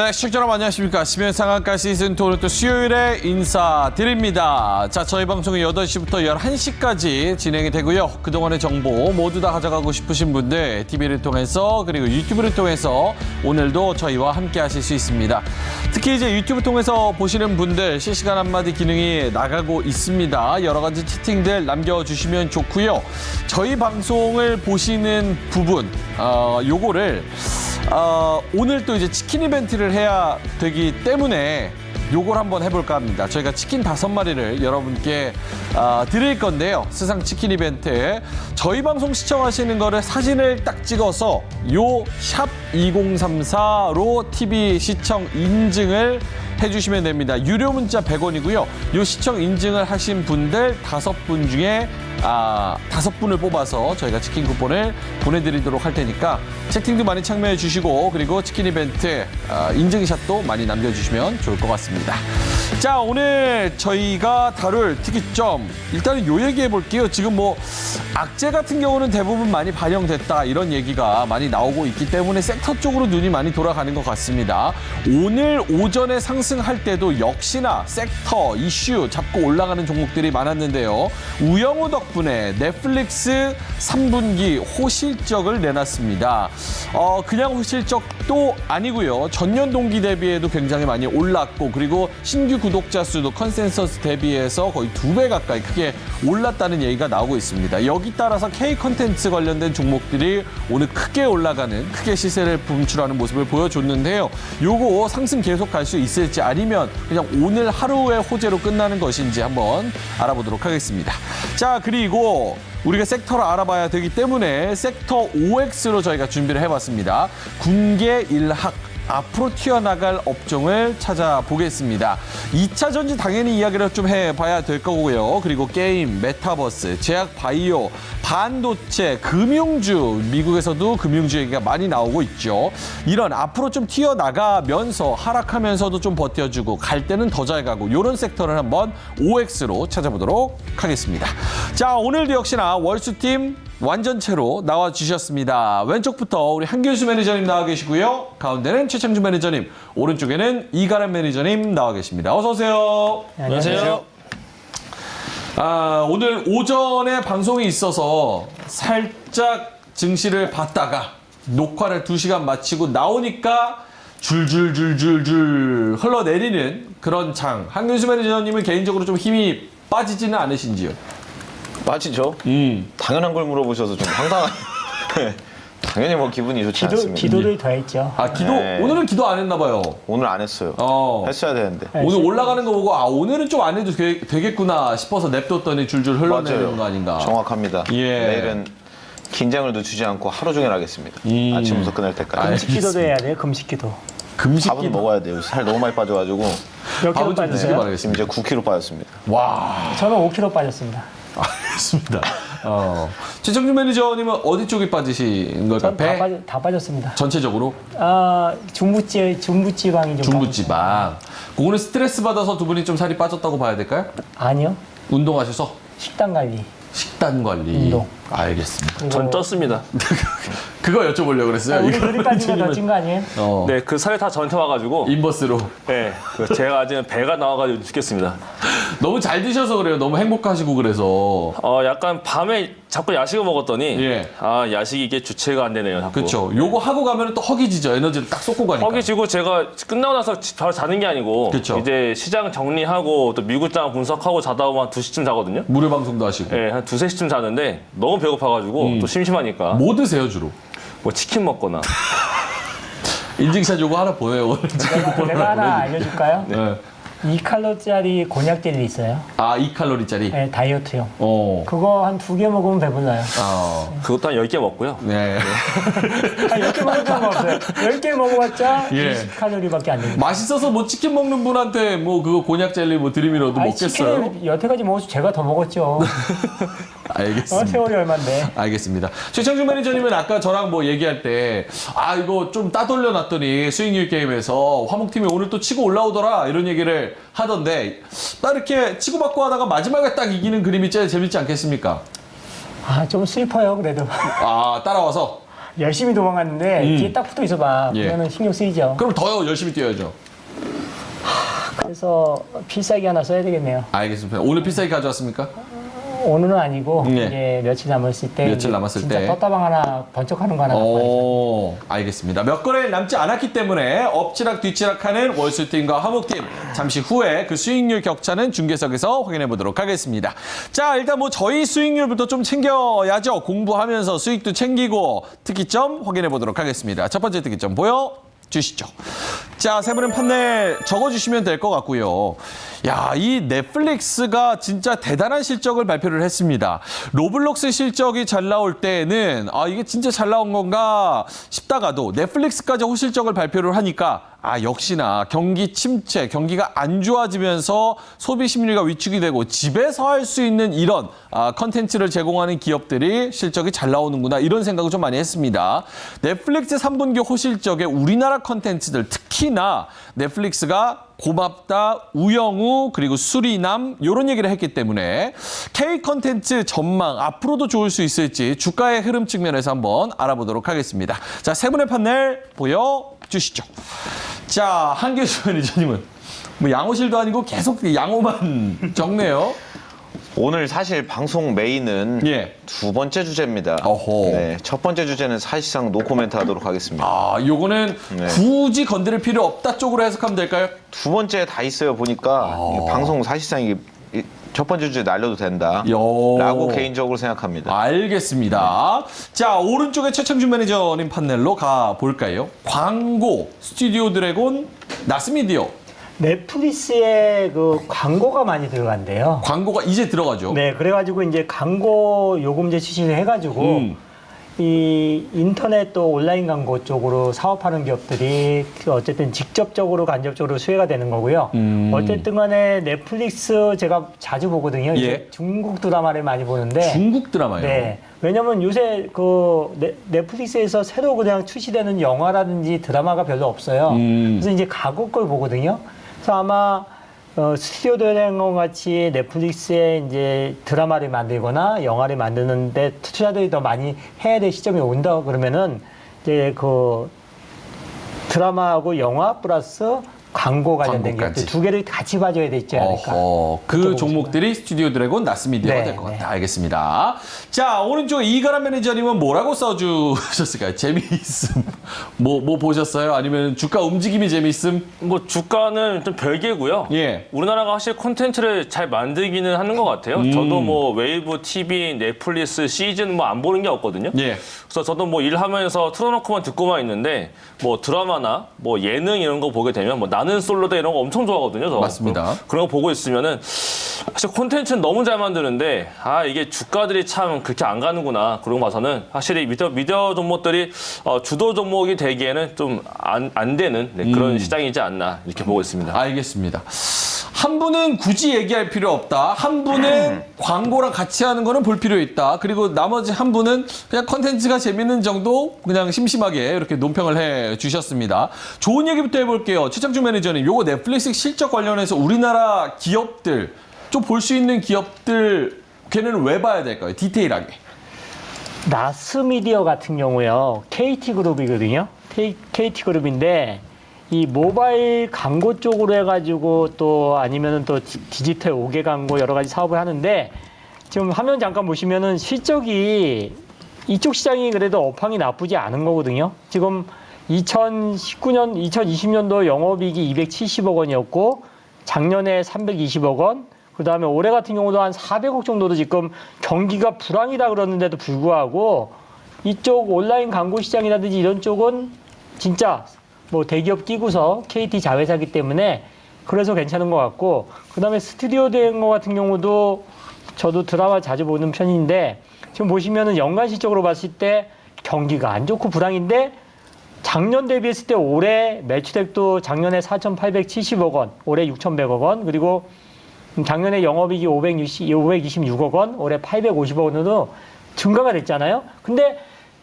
네, 시청자 여러분 안녕하십니까. 시민상한가 시즌2 오늘 또 수요일에 인사드립니다. 자, 저희 방송은 8시부터 11시까지 진행이 되고요. 그동안의 정보 모두 다 가져가고 싶으신 분들 TV를 통해서 그리고 유튜브를 통해서 오늘도 저희와 함께 하실 수 있습니다. 특히 이제 유튜브 통해서 보시는 분들 실시간 한마디 기능이 나가고 있습니다. 여러 가지 채팅들 남겨주시면 좋고요. 저희 방송을 보시는 부분, 요거를 오늘 또 이제 치킨 이벤트를 해야 되기 때문에 요걸 한번 해볼까 합니다. 저희가 치킨 5마리를 여러분께 드릴 건데요. 세상 치킨 이벤트. 저희 방송 시청하시는 거를 사진을 딱 찍어서 요 샵 2034로 TV 시청 인증을 해주시면 됩니다. 유료 문자 100원이고요. 요 시청 인증을 하신 분들 5분 중에 5분을 뽑아서 저희가 치킨 쿠폰을 보내드리도록 할 테니까 채팅도 많이 참여해 주시고 그리고 치킨 이벤트 인증샷도 많이 남겨주시면 좋을 것 같습니다. 자, 오늘 저희가 다룰 특이점 일단은 요 얘기해 볼게요. 지금 뭐 악재 같은 경우는 대부분 많이 반영됐다 이런 얘기가 많이 나오고 있기 때문에 섹터 쪽으로 눈이 많이 돌아가는 것 같습니다. 오늘 오전에 상승할 때도 역시나 섹터 이슈 잡고 올라가는 종목들이 많았는데요. 우영우 덕분에 넷플릭스 3분기 호실적을 내놨습니다. 그냥 호실적도 아니고요. 전년 동기 대비해도 굉장히 많이 올랐고 그리고 신규 구독자 수도 컨센서스 대비해서 거의 2배 가까이 크게 올랐다는 얘기가 나오고 있습니다. 여기 따라서 K 컨텐츠 관련된 종목들이 오늘 크게 올라가는 크게 시세를 분출하는 모습을 보여줬는데요. 요거 상승 계속 갈 수 있을지 아니면 그냥 오늘 하루의 호재로 끝나는 것인지 한번 알아보도록 하겠습니다. 자, 그리고 우리가 섹터를 알아봐야 되기 때문에 섹터 OX로 저희가 준비를 해봤습니다. 군계 일학 앞으로 튀어나갈 업종을 찾아보겠습니다. 2차 전지 당연히 이야기를 좀 해봐야 될 거고요. 그리고 게임, 메타버스, 제약 바이오, 반도체, 금융주, 미국에서도 금융주 얘기가 많이 나오고 있죠. 이런 앞으로 좀 튀어나가면서 하락하면서도 좀 버텨주고 갈 때는 더 잘 가고 이런 섹터를 한번 OX로 찾아보도록 하겠습니다. 자, 오늘도 역시나 월수팀 완전체로 나와주셨습니다. 왼쪽부터 우리 한길수 매니저님 나와 계시고요. 가운데는 최창준 매니저님, 오른쪽에는 이가람 매니저님 나와 계십니다. 어서 오세요. 안녕하세요. 오늘 오전에 방송이 있어서 살짝 증시를 봤다가 녹화를 2시간 마치고 나오니까 줄줄줄줄줄 흘러내리는 그런 장. 한길수 매니저님은 개인적으로 좀 힘이 빠지지는 않으신지요? 빠지죠. 당연한 걸 물어보셔서 좀 황당한. 당연히 뭐 기분이 좋지 않습니다. 기도를 더했죠. 기도? 네. 오늘은 기도 안 했나 봐요. 오늘 안 했어요. 했어야 되는데. 오늘 올라가는 거 보고 오늘은 좀 안 해도 되겠구나 싶어서 냅뒀더니 줄줄 흘러내리는 맞아요. 거 아닌가. 정확합니다. 예. 내일은 긴장을 늦추지 않고 하루 종일 하겠습니다. 아침부터 끝날 때까지. 금식 기도도 해야 돼요. 금식 기도. 금식 밥은 먹어야 돼요. 살 너무 많이 빠져가지고 몇 킬로 밥은 좀 드시기 빠졌어요? 지금 바라겠습니다. 이제 9kg 빠졌습니다. 와, 저는 5킬로 빠졌습니다. 알겠습니다. 최정준 매니저님은 어디 쪽이 빠지신 걸까요? 전 다 빠졌습니다. 전체적으로? 중부지방이 좀 중부지방. 그거는 스트레스 받아서 두 분이 좀 살이 빠졌다고 봐야 될까요? 빠졌어요. 아니요. 운동하셔서? 식단 관리. 식단 관리. 운동. 알겠습니다. 전 쪘습니다. 그거 여쭤보려고 그랬어요. 우리 둘이 빠진 지금은- 거더찐 거 아니에요? 네, 그 살이 다 저한테 와가지고. 인버스로. 네, 제가 아직 배가 나와가지고 죽겠습니다. 너무 잘 드셔서 그래요. 너무 행복하시고 그래서. 약간 밤에 자꾸 야식을 먹었더니, 예. 야식이 이게 주체가 안 되네요. 자꾸. 그렇죠. 요거 하고 가면 또 허기지죠. 에너지를 딱 쏟고 가니까. 허기지고 제가 끝나고 나서 바로 자는 게 아니고, 그쵸. 이제 시장 정리하고 또 미국 장 분석하고 자다 보면 한 2시쯤 자거든요. 무료 방송도 하시고. 네, 한 2-3시쯤 자는데 너무 배고파가지고 또 심심하니까 뭐 드세요 주로? 뭐 치킨 먹거나. 인증샷 요거 하나 보내요. 오늘 치킨 쿠폰 내가 하나 보내드릴게요. 알려줄까요? 네. 2칼로리짜리 곤약 젤리 있어요. 2칼로리짜리. 네, 다이어트용. 어. 그거 한 2개 먹으면 배불러요. 그것도 한 10개 먹고요. 네. 한 10개 먹을 필요가 없어요. 10개 먹어봤자 예. 20칼로리밖에 안 됩니다. 맛있어서 뭐 치킨 먹는 분한테 뭐 그거 곤약 젤리 뭐 드림이라도 아니, 먹겠어요? 치킨을 여태까지 먹어서 제가 더 먹었죠. 알겠습니다. 세월이 얼만데. 알겠습니다. 최창준 매니저님은 아까 저랑 뭐 얘기할 때 이거 좀 따돌려 놨더니 스윙률 게임에서 화목팀이 오늘 또 치고 올라오더라 이런 얘기를 하던데 딱 이렇게 치고받고 하다가 마지막에 딱 이기는 그림이 제일 재밌지 않겠습니까? 좀 슬퍼요, 그래도. 따라와서 열심히 도망갔는데 뒤에 딱 붙어 있어봐. 예. 그러면 신경 쓰이죠. 그럼 더 열심히 뛰어야죠. 그래서 필살기 하나 써야 되겠네요. 알겠습니다. 오늘 필살기 가져왔습니까? 오늘은 아니고 예. 이제 며칠 남았을 때 며칠 남았을 진짜 때. 떴다방 하나 번쩍하는 거 하나 갖고 와야죠. 오, 알겠습니다. 몇 거래일 남지 않았기 때문에 엎치락 뒤치락하는 월수팀과 화목팀 잠시 후에 그 수익률 격차는 중계석에서 확인해 보도록 하겠습니다. 자, 일단 뭐 저희 수익률부터 좀 챙겨야죠. 공부하면서 수익도 챙기고 특이점 확인해 보도록 하겠습니다. 첫 번째 특이점 보여주시죠. 자, 세 분은 판넬 적어주시면 될 것 같고요. 야, 이 넷플릭스가 진짜 대단한 실적을 발표를 했습니다. 로블록스 실적이 잘 나올 때에는 아, 이게 진짜 잘 나온 건가 싶다가도 넷플릭스까지 호실적을 발표를 하니까 아, 역시나 경기 침체, 경기가 안 좋아지면서 소비 심리가 위축이 되고 집에서 할 수 있는 이런 컨텐츠를 제공하는 기업들이 실적이 잘 나오는구나 이런 생각을 좀 많이 했습니다. 넷플릭스 3분기 호실적에 우리나라 컨텐츠들 특히나 넷플릭스가 고맙다, 우영우, 그리고 수리남 이런 얘기를 했기 때문에 K 컨텐츠 전망 앞으로도 좋을 수 있을지 주가의 흐름 측면에서 한번 알아보도록 하겠습니다. 자, 세 분의 판넬 보여주시죠. 자, 한계수 매니저님은 뭐 양호실도 아니고 계속 양호만 적네요. 오늘 사실 방송 메인은 예. 두 번째 주제입니다. 어허. 네, 첫 번째 주제는 사실상 노코멘트 하도록 하겠습니다. 아, 요거는 네. 굳이 건드릴 필요 없다 쪽으로 해석하면 될까요? 두 번째 다 있어요 보니까 이게 방송 사실상 이게 첫 번째 주제 날려도 된다라고 개인적으로 생각합니다. 알겠습니다. 자, 오른쪽에 최창준 매니저님 판넬로 가볼까요? 광고, 스튜디오 드래곤, 나스미디어. 넷플릭스에 그 광고가 많이 들어간대요. 광고가 이제 들어가죠. 네, 그래가지고 이제 광고 요금제 출시를 해가지고 이 인터넷 또 온라인 광고 쪽으로 사업하는 기업들이 어쨌든 직접적으로 간접적으로 수혜가 되는 거고요. 어쨌든 간에 넷플릭스 제가 자주 보거든요. 예. 이제 중국 드라마를 많이 보는데. 중국 드라마요. 네. 왜냐면 요새 그 넷플릭스에서 새로 그냥 출시되는 영화라든지 드라마가 별로 없어요. 그래서 이제 가고 걸 보거든요. 그래서 아마 스튜디오 드래곤 같이 넷플릭스에 이제 드라마를 만들거나 영화를 만드는데 투자들이 더 많이 해야 될 시점이 온다 그러면은 이제 그 드라마하고 영화 플러스 광고 관련된 광고까지. 게 두 개를 같이 봐줘야 되지 않을까. 그 종목들이 스튜디오 드래곤, 나스미디어가 네, 될 것 같다. 네. 알겠습니다. 자, 오른쪽에 이가람 매니저님은 뭐라고 써주셨을까요? 재미있음. 뭐 보셨어요? 아니면 주가 움직임이 재미있음? 뭐 주가는 좀 별개고요. 예. 우리나라가 사실 콘텐츠를 잘 만들기는 하는 것 같아요. 저도 뭐 웨이브 TV, 넷플릭스, 시즌 뭐 안 보는 게 없거든요. 예. 그래서 저도 뭐 일하면서 틀어놓고만 듣고만 있는데 뭐 드라마나 뭐 예능 이런 거 보게 되면 뭐 나는 솔로다 이런 거 엄청 좋아하거든요. 저. 맞습니다. 그런 거 보고 있으면은 사실 콘텐츠는 너무 잘 만드는데 아 이게 주가들이 참 그렇게 안 가는구나. 그런 거 봐서는 확실히 미디어 종목들이 주도 종목이 되기에는 좀 안 되는 그런 시장이지 않나 이렇게 보고 있습니다. 알겠습니다. 한 분은 굳이 얘기할 필요 없다. 한 분은 광고랑 같이 하는 거는 볼 필요 있다. 그리고 나머지 한 분은 그냥 컨텐츠가 재밌는 정도 그냥 심심하게 이렇게 논평을 해 주셨습니다. 좋은 얘기부터 해볼게요. 최창준 매니저님, 요거 넷플릭스 실적 관련해서 우리나라 기업들, 좀 볼 수 있는 기업들, 걔네는 왜 봐야 될까요? 디테일하게. 나스미디어 같은 경우요. KT그룹이거든요. KT그룹인데 이 모바일 광고 쪽으로 해가지고 또 아니면은 또 디지털 5개 광고 여러 가지 사업을 하는데 지금 화면 잠깐 보시면은 실적이 이쪽 시장이 그래도 업황이 나쁘지 않은 거거든요. 지금 2020년도 영업이익이 270억 원이었고 작년에 320억 원, 그 다음에 올해 같은 경우도 한 400억 정도도 지금 경기가 불황이다 그러는데도 불구하고 이쪽 온라인 광고 시장이라든지 이런 쪽은 진짜 뭐 대기업 끼고서 KT 자회사기 때문에 그래서 괜찮은 것 같고, 그 다음에 스튜디오 된 거 같은 경우도 저도 드라마 자주 보는 편인데 지금 보시면은 연간 실적으로 봤을 때 경기가 안 좋고 불황인데 작년 대비했을 때 올해 매출액도 작년에 4,870억 원, 올해 6,100억 원, 그리고 작년에 영업이익이 526억 원, 올해 850억 원으로 증가가 됐잖아요. 근데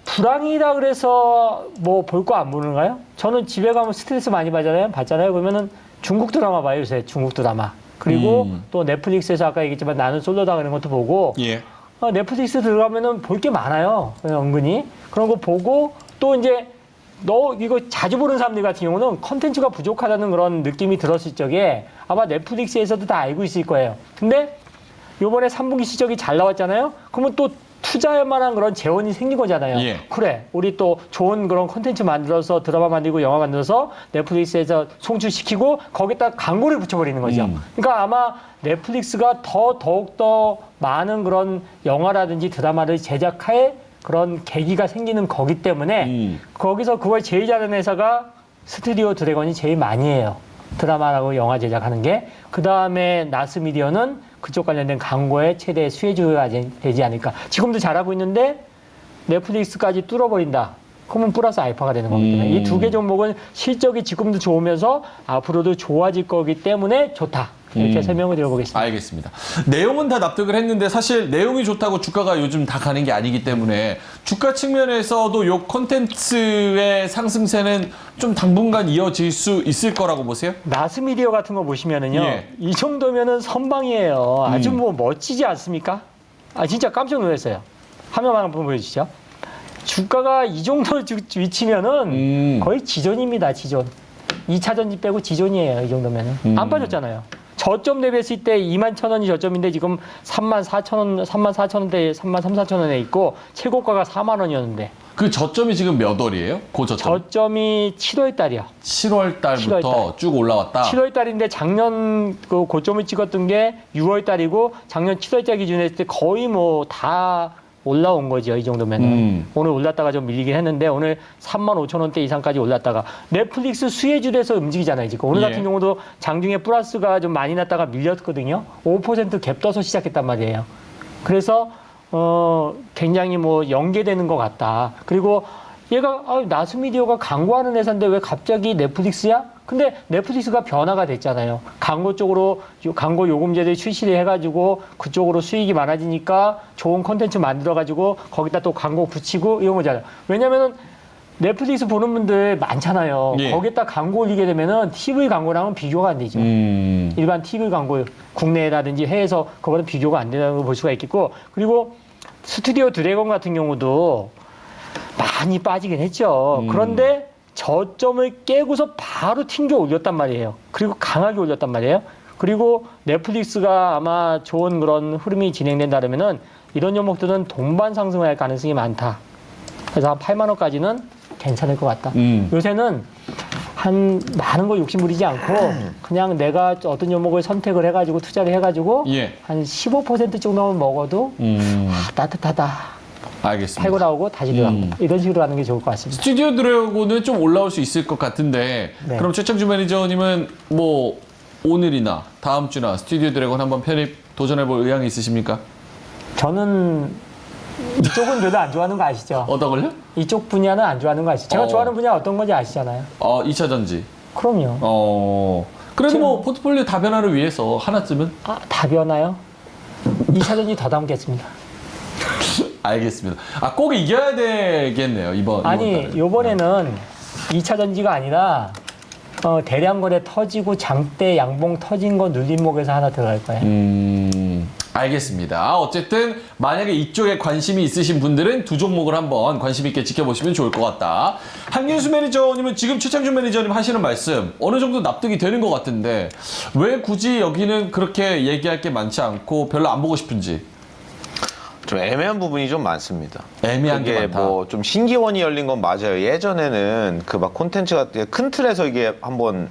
불황이다 그래서 뭐 볼 거 안 보는가요? 저는 집에 가면 스트레스 많이 받잖아요. 그러면은 중국 드라마 봐요, 요새 중국 드라마. 그리고 또 넷플릭스에서 아까 얘기했지만 나는 솔로다 그런 것도 보고 예. 넷플릭스 들어가면은 볼 게 많아요. 은근히. 그런 거 보고 또 이제 너 이거 자주 보는 사람들 같은 경우는 컨텐츠가 부족하다는 그런 느낌이 들었을 적에 아마 넷플릭스에서도 다 알고 있을 거예요. 근데 요번에 3분기 실적이 잘 나왔잖아요. 그러면 또 투자할 만한 그런 재원이 생긴 거잖아요. 예. 그래, 우리 또 좋은 그런 콘텐츠 만들어서 드라마 만들고 영화 만들어서 넷플릭스에서 송출시키고 거기다 광고를 붙여버리는 거죠. 그러니까 아마 넷플릭스가 더욱더 많은 그런 영화라든지 드라마를 제작할 그런 계기가 생기는 거기 때문에 거기서 그걸 제일 잘하는 회사가 스튜디오 드래곤이 제일 많이 해요. 드라마라고 영화 제작하는 게. 그 다음에 나스미디어는 그쪽 관련된 광고의 최대 수혜주가 되지 않을까. 지금도 잘하고 있는데 넷플릭스까지 뚫어버린다. 그러면 플러스 알파가 되는 거기 때문에 이 두 개 종목은 실적이 지금도 좋으면서 앞으로도 좋아질 거기 때문에 좋다. 이렇게 설명을 드려보겠습니다. 알겠습니다. 내용은 다 납득을 했는데 사실 내용이 좋다고 주가가 요즘 다 가는 게 아니기 때문에 주가 측면에서도 요 콘텐츠의 상승세는 좀 당분간 이어질 수 있을 거라고 보세요? 나스미디어 같은 거 보시면은요. 예. 이 정도면은 선방이에요. 아주 뭐 멋지지 않습니까? 아 진짜 깜짝 놀랐어요. 화면 한번 보여주시죠. 주가가 이 정도 위치면은 거의 지존입니다. 지존. 2차 전지 빼고 지존이에요. 이 정도면은. 안 빠졌잖아요. 저점 대비했을 때 21,000원이 저점인데 지금 34,000원, 34,000원대, 33,000원에 있고 최고가가 4만 원이었는데. 그 저점이 지금 몇 월이에요? 그 저점? 저점이 7월 달이요. 7월 달부터 7월 달. 쭉 올라왔다. 7월 달인데 작년 그 고점을 찍었던 게 6월 달이고 작년 7월 달 기준에 했을 때 거의 뭐 다 올라온 거죠. 이 정도면은. 오늘 올랐다가 좀 밀리긴 했는데 오늘 35,000원대 이상까지 올랐다가 넷플릭스 수혜주에서 움직이잖아요. 지금 오늘 예. 같은 경우도 장중에 플러스가 좀 많이 났다가 밀렸거든요. 5% 갭 떠서 시작했단 말이에요. 그래서 굉장히 뭐 연계되는 것 같다. 그리고 얘가 나스미디어가 광고하는 회사인데 왜 갑자기 넷플릭스야? 근데 넷플릭스가 변화가 됐잖아요. 광고 쪽으로 광고 요금제를 출시를 해가지고 그쪽으로 수익이 많아지니까 좋은 콘텐츠 만들어가지고 거기다 또 광고 붙이고 이런 거잖아요. 왜냐면은 넷플릭스 보는 분들 많잖아요. 예. 거기다 광고 올리게 되면은 TV 광고랑은 비교가 안 되죠. 일반 TV 광고 국내라든지 해외에서 그거는 비교가 안 된다고 볼 수가 있겠고, 그리고 스튜디오 드래곤 같은 경우도 많이 빠지긴 했죠. 그런데 저점을 깨고서 바로 튕겨 올렸단 말이에요. 그리고 강하게 올렸단 말이에요. 그리고 넷플릭스가 아마 좋은 그런 흐름이 진행된다면은 이런 종목들은 동반 상승을 할 가능성이 많다. 그래서 한 8만 원까지는 괜찮을 것 같다. 요새는 한 많은 거 욕심 부리지 않고 그냥 내가 어떤 종목을 선택을 해가지고 투자를 해가지고 예. 한 15% 정도만 먹어도 따뜻하다. 알겠습니다. 팔고 나오고 다시 들어가고 이런 식으로 하는 게 좋을 것 같습니다. 스튜디오 드래곤은 좀 올라올 수 있을 것 같은데 네. 그럼 최창주 매니저님은 뭐 오늘이나 다음 주나 스튜디오 드래곤 한번 편입 도전해볼 의향이 있으십니까? 저는 이쪽은 별로 안 좋아하는 거 아시죠? 어떤 걸요? 이쪽 분야는 안 좋아하는 거 아시죠? 제가 좋아하는 분야 어떤 건지 아시잖아요. 2차 전지. 그럼요. 그래도 뭐 포트폴리오 다변화를 위해서 하나쯤은? 다 변화요? 2차 전지 더 담겠습니다. 알겠습니다. 꼭 이겨야 되겠네요, 이번 아니, 달은. 요번에는 2차 전지가 아니라 대량 거래 터지고 장대 양봉 터진 거 눌림목에서 하나 들어갈 거예요. 알겠습니다. 어쨌든 만약에 이쪽에 관심이 있으신 분들은 두 종목을 한번 관심 있게 지켜보시면 좋을 것 같다. 한윤수 매니저님은 지금 최창준 매니저님 하시는 말씀 어느 정도 납득이 되는 것 같은데 왜 굳이 여기는 그렇게 얘기할 게 많지 않고 별로 안 보고 싶은지? 좀 애매한 부분이 좀 많습니다. 애매한 게 그게 많다. 뭐 좀 신기원이 열린 건 맞아요. 예전에는 그 막 콘텐츠가 큰 틀에서 이게 한번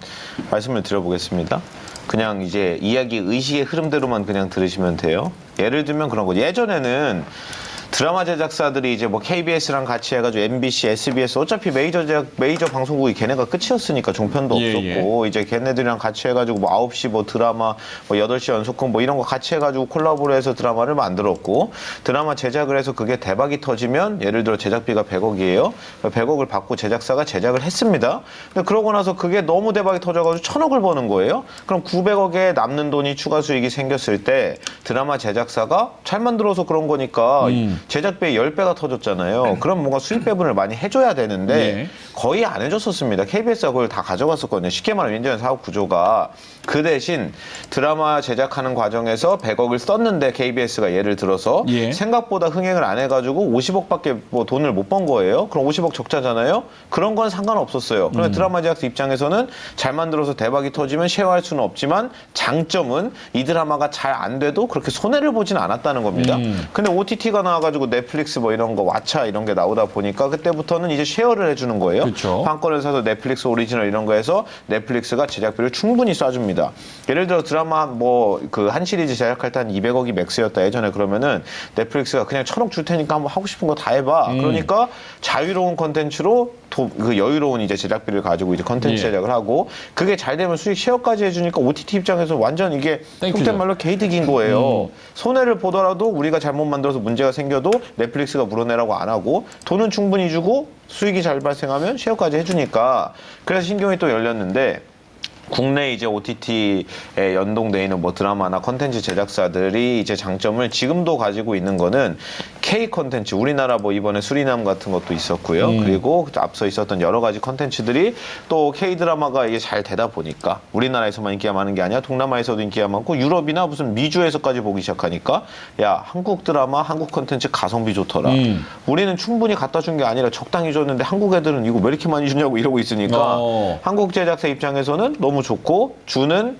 말씀을 드려보겠습니다. 그냥 이제 이야기 의식의 흐름대로만 그냥 들으시면 돼요. 예를 들면 그런 거죠. 예전에는 드라마 제작사들이 이제 뭐 KBS랑 같이 해가지고 MBC, SBS 어차피 메이저 방송국이 걔네가 끝이었으니까 종편도 없었고 이제 걔네들이랑 같이 해가지고 뭐 9시 뭐 드라마 뭐 8시 연속극 뭐 이런 거 같이 해가지고 콜라보를 해서 드라마를 만들었고 드라마 제작을 해서 그게 대박이 터지면 예를 들어 제작비가 100억이에요. 100억을 받고 제작사가 제작을 했습니다. 근데 그러고 나서 그게 너무 대박이 터져가지고 1000억을 버는 거예요. 그럼 900억에 남는 돈이 추가 수익이 생겼을 때 드라마 제작사가 잘 만들어서 그런 거니까 제작비의 10배가 터졌잖아요. 그럼 뭔가 수익 배분을 많이 해줘야 되는데 거의 안 해줬었습니다. KBS가 그걸 다 가져갔었거든요. 쉽게 말하면 인터넷 사업 구조가 그 대신 드라마 제작하는 과정에서 100억을 썼는데 KBS가 예를 들어서 예. 생각보다 흥행을 안 해가지고 50억밖에 뭐 돈을 못 번 거예요. 그럼 50억 적자잖아요. 그런 건 상관없었어요. 그러면 드라마 제작사 입장에서는 잘 만들어서 대박이 터지면 쉐어할 수는 없지만 장점은 이 드라마가 잘 안 돼도 그렇게 손해를 보진 않았다는 겁니다. 근데 OTT가 나와가지고 넷플릭스 뭐 이런 거 왓챠 이런 게 나오다 보니까 그때부터는 이제 쉐어를 해주는 거예요. 그쵸. 판권을 사서 넷플릭스 오리지널 이런 거 해서 넷플릭스가 제작비를 충분히 쏴줍니다. 예를 들어 드라마 뭐 그 한 시리즈 제작할 때 한 200억이 맥스였다 예전에 그러면은 넷플릭스가 그냥 1000억 줄 테니까 한번 하고 싶은 거 다 해봐. 그러니까 자유로운 컨텐츠로 그 여유로운 이제 제작비를 가지고 이제 컨텐츠 예. 제작을 하고 그게 잘 되면 수익 쉐어까지 해주니까 OTT 입장에서 완전 이게 땡큐죠. 속된 말로 개이득인 거예요. 손해를 보더라도 우리가 잘못 만들어서 문제가 생겨도 넷플릭스가 물어내라고 안 하고 돈은 충분히 주고 수익이 잘 발생하면 쉐어까지 해주니까 그래서 신경이 또 열렸는데 국내 이제 OTT에 연동돼 있는 뭐 드라마나 컨텐츠 제작사들이 이제 장점을 지금도 가지고 있는 거는 K 컨텐츠 우리나라 뭐 이번에 수리남 같은 것도 있었고요. 그리고 앞서 있었던 여러 가지 컨텐츠들이 또 K 드라마가 이게 잘 되다 보니까 우리나라에서만 인기가 많은 게 아니라 동남아에서도 인기가 많고 유럽이나 무슨 미주에서까지 보기 시작하니까 야 한국 드라마 한국 컨텐츠 가성비 좋더라. 우리는 충분히 갖다 준 게 아니라 적당히 줬는데 한국 애들은 이거 왜 이렇게 많이 주냐고 이러고 있으니까 한국 제작사 입장에서는 너무 좋고 주는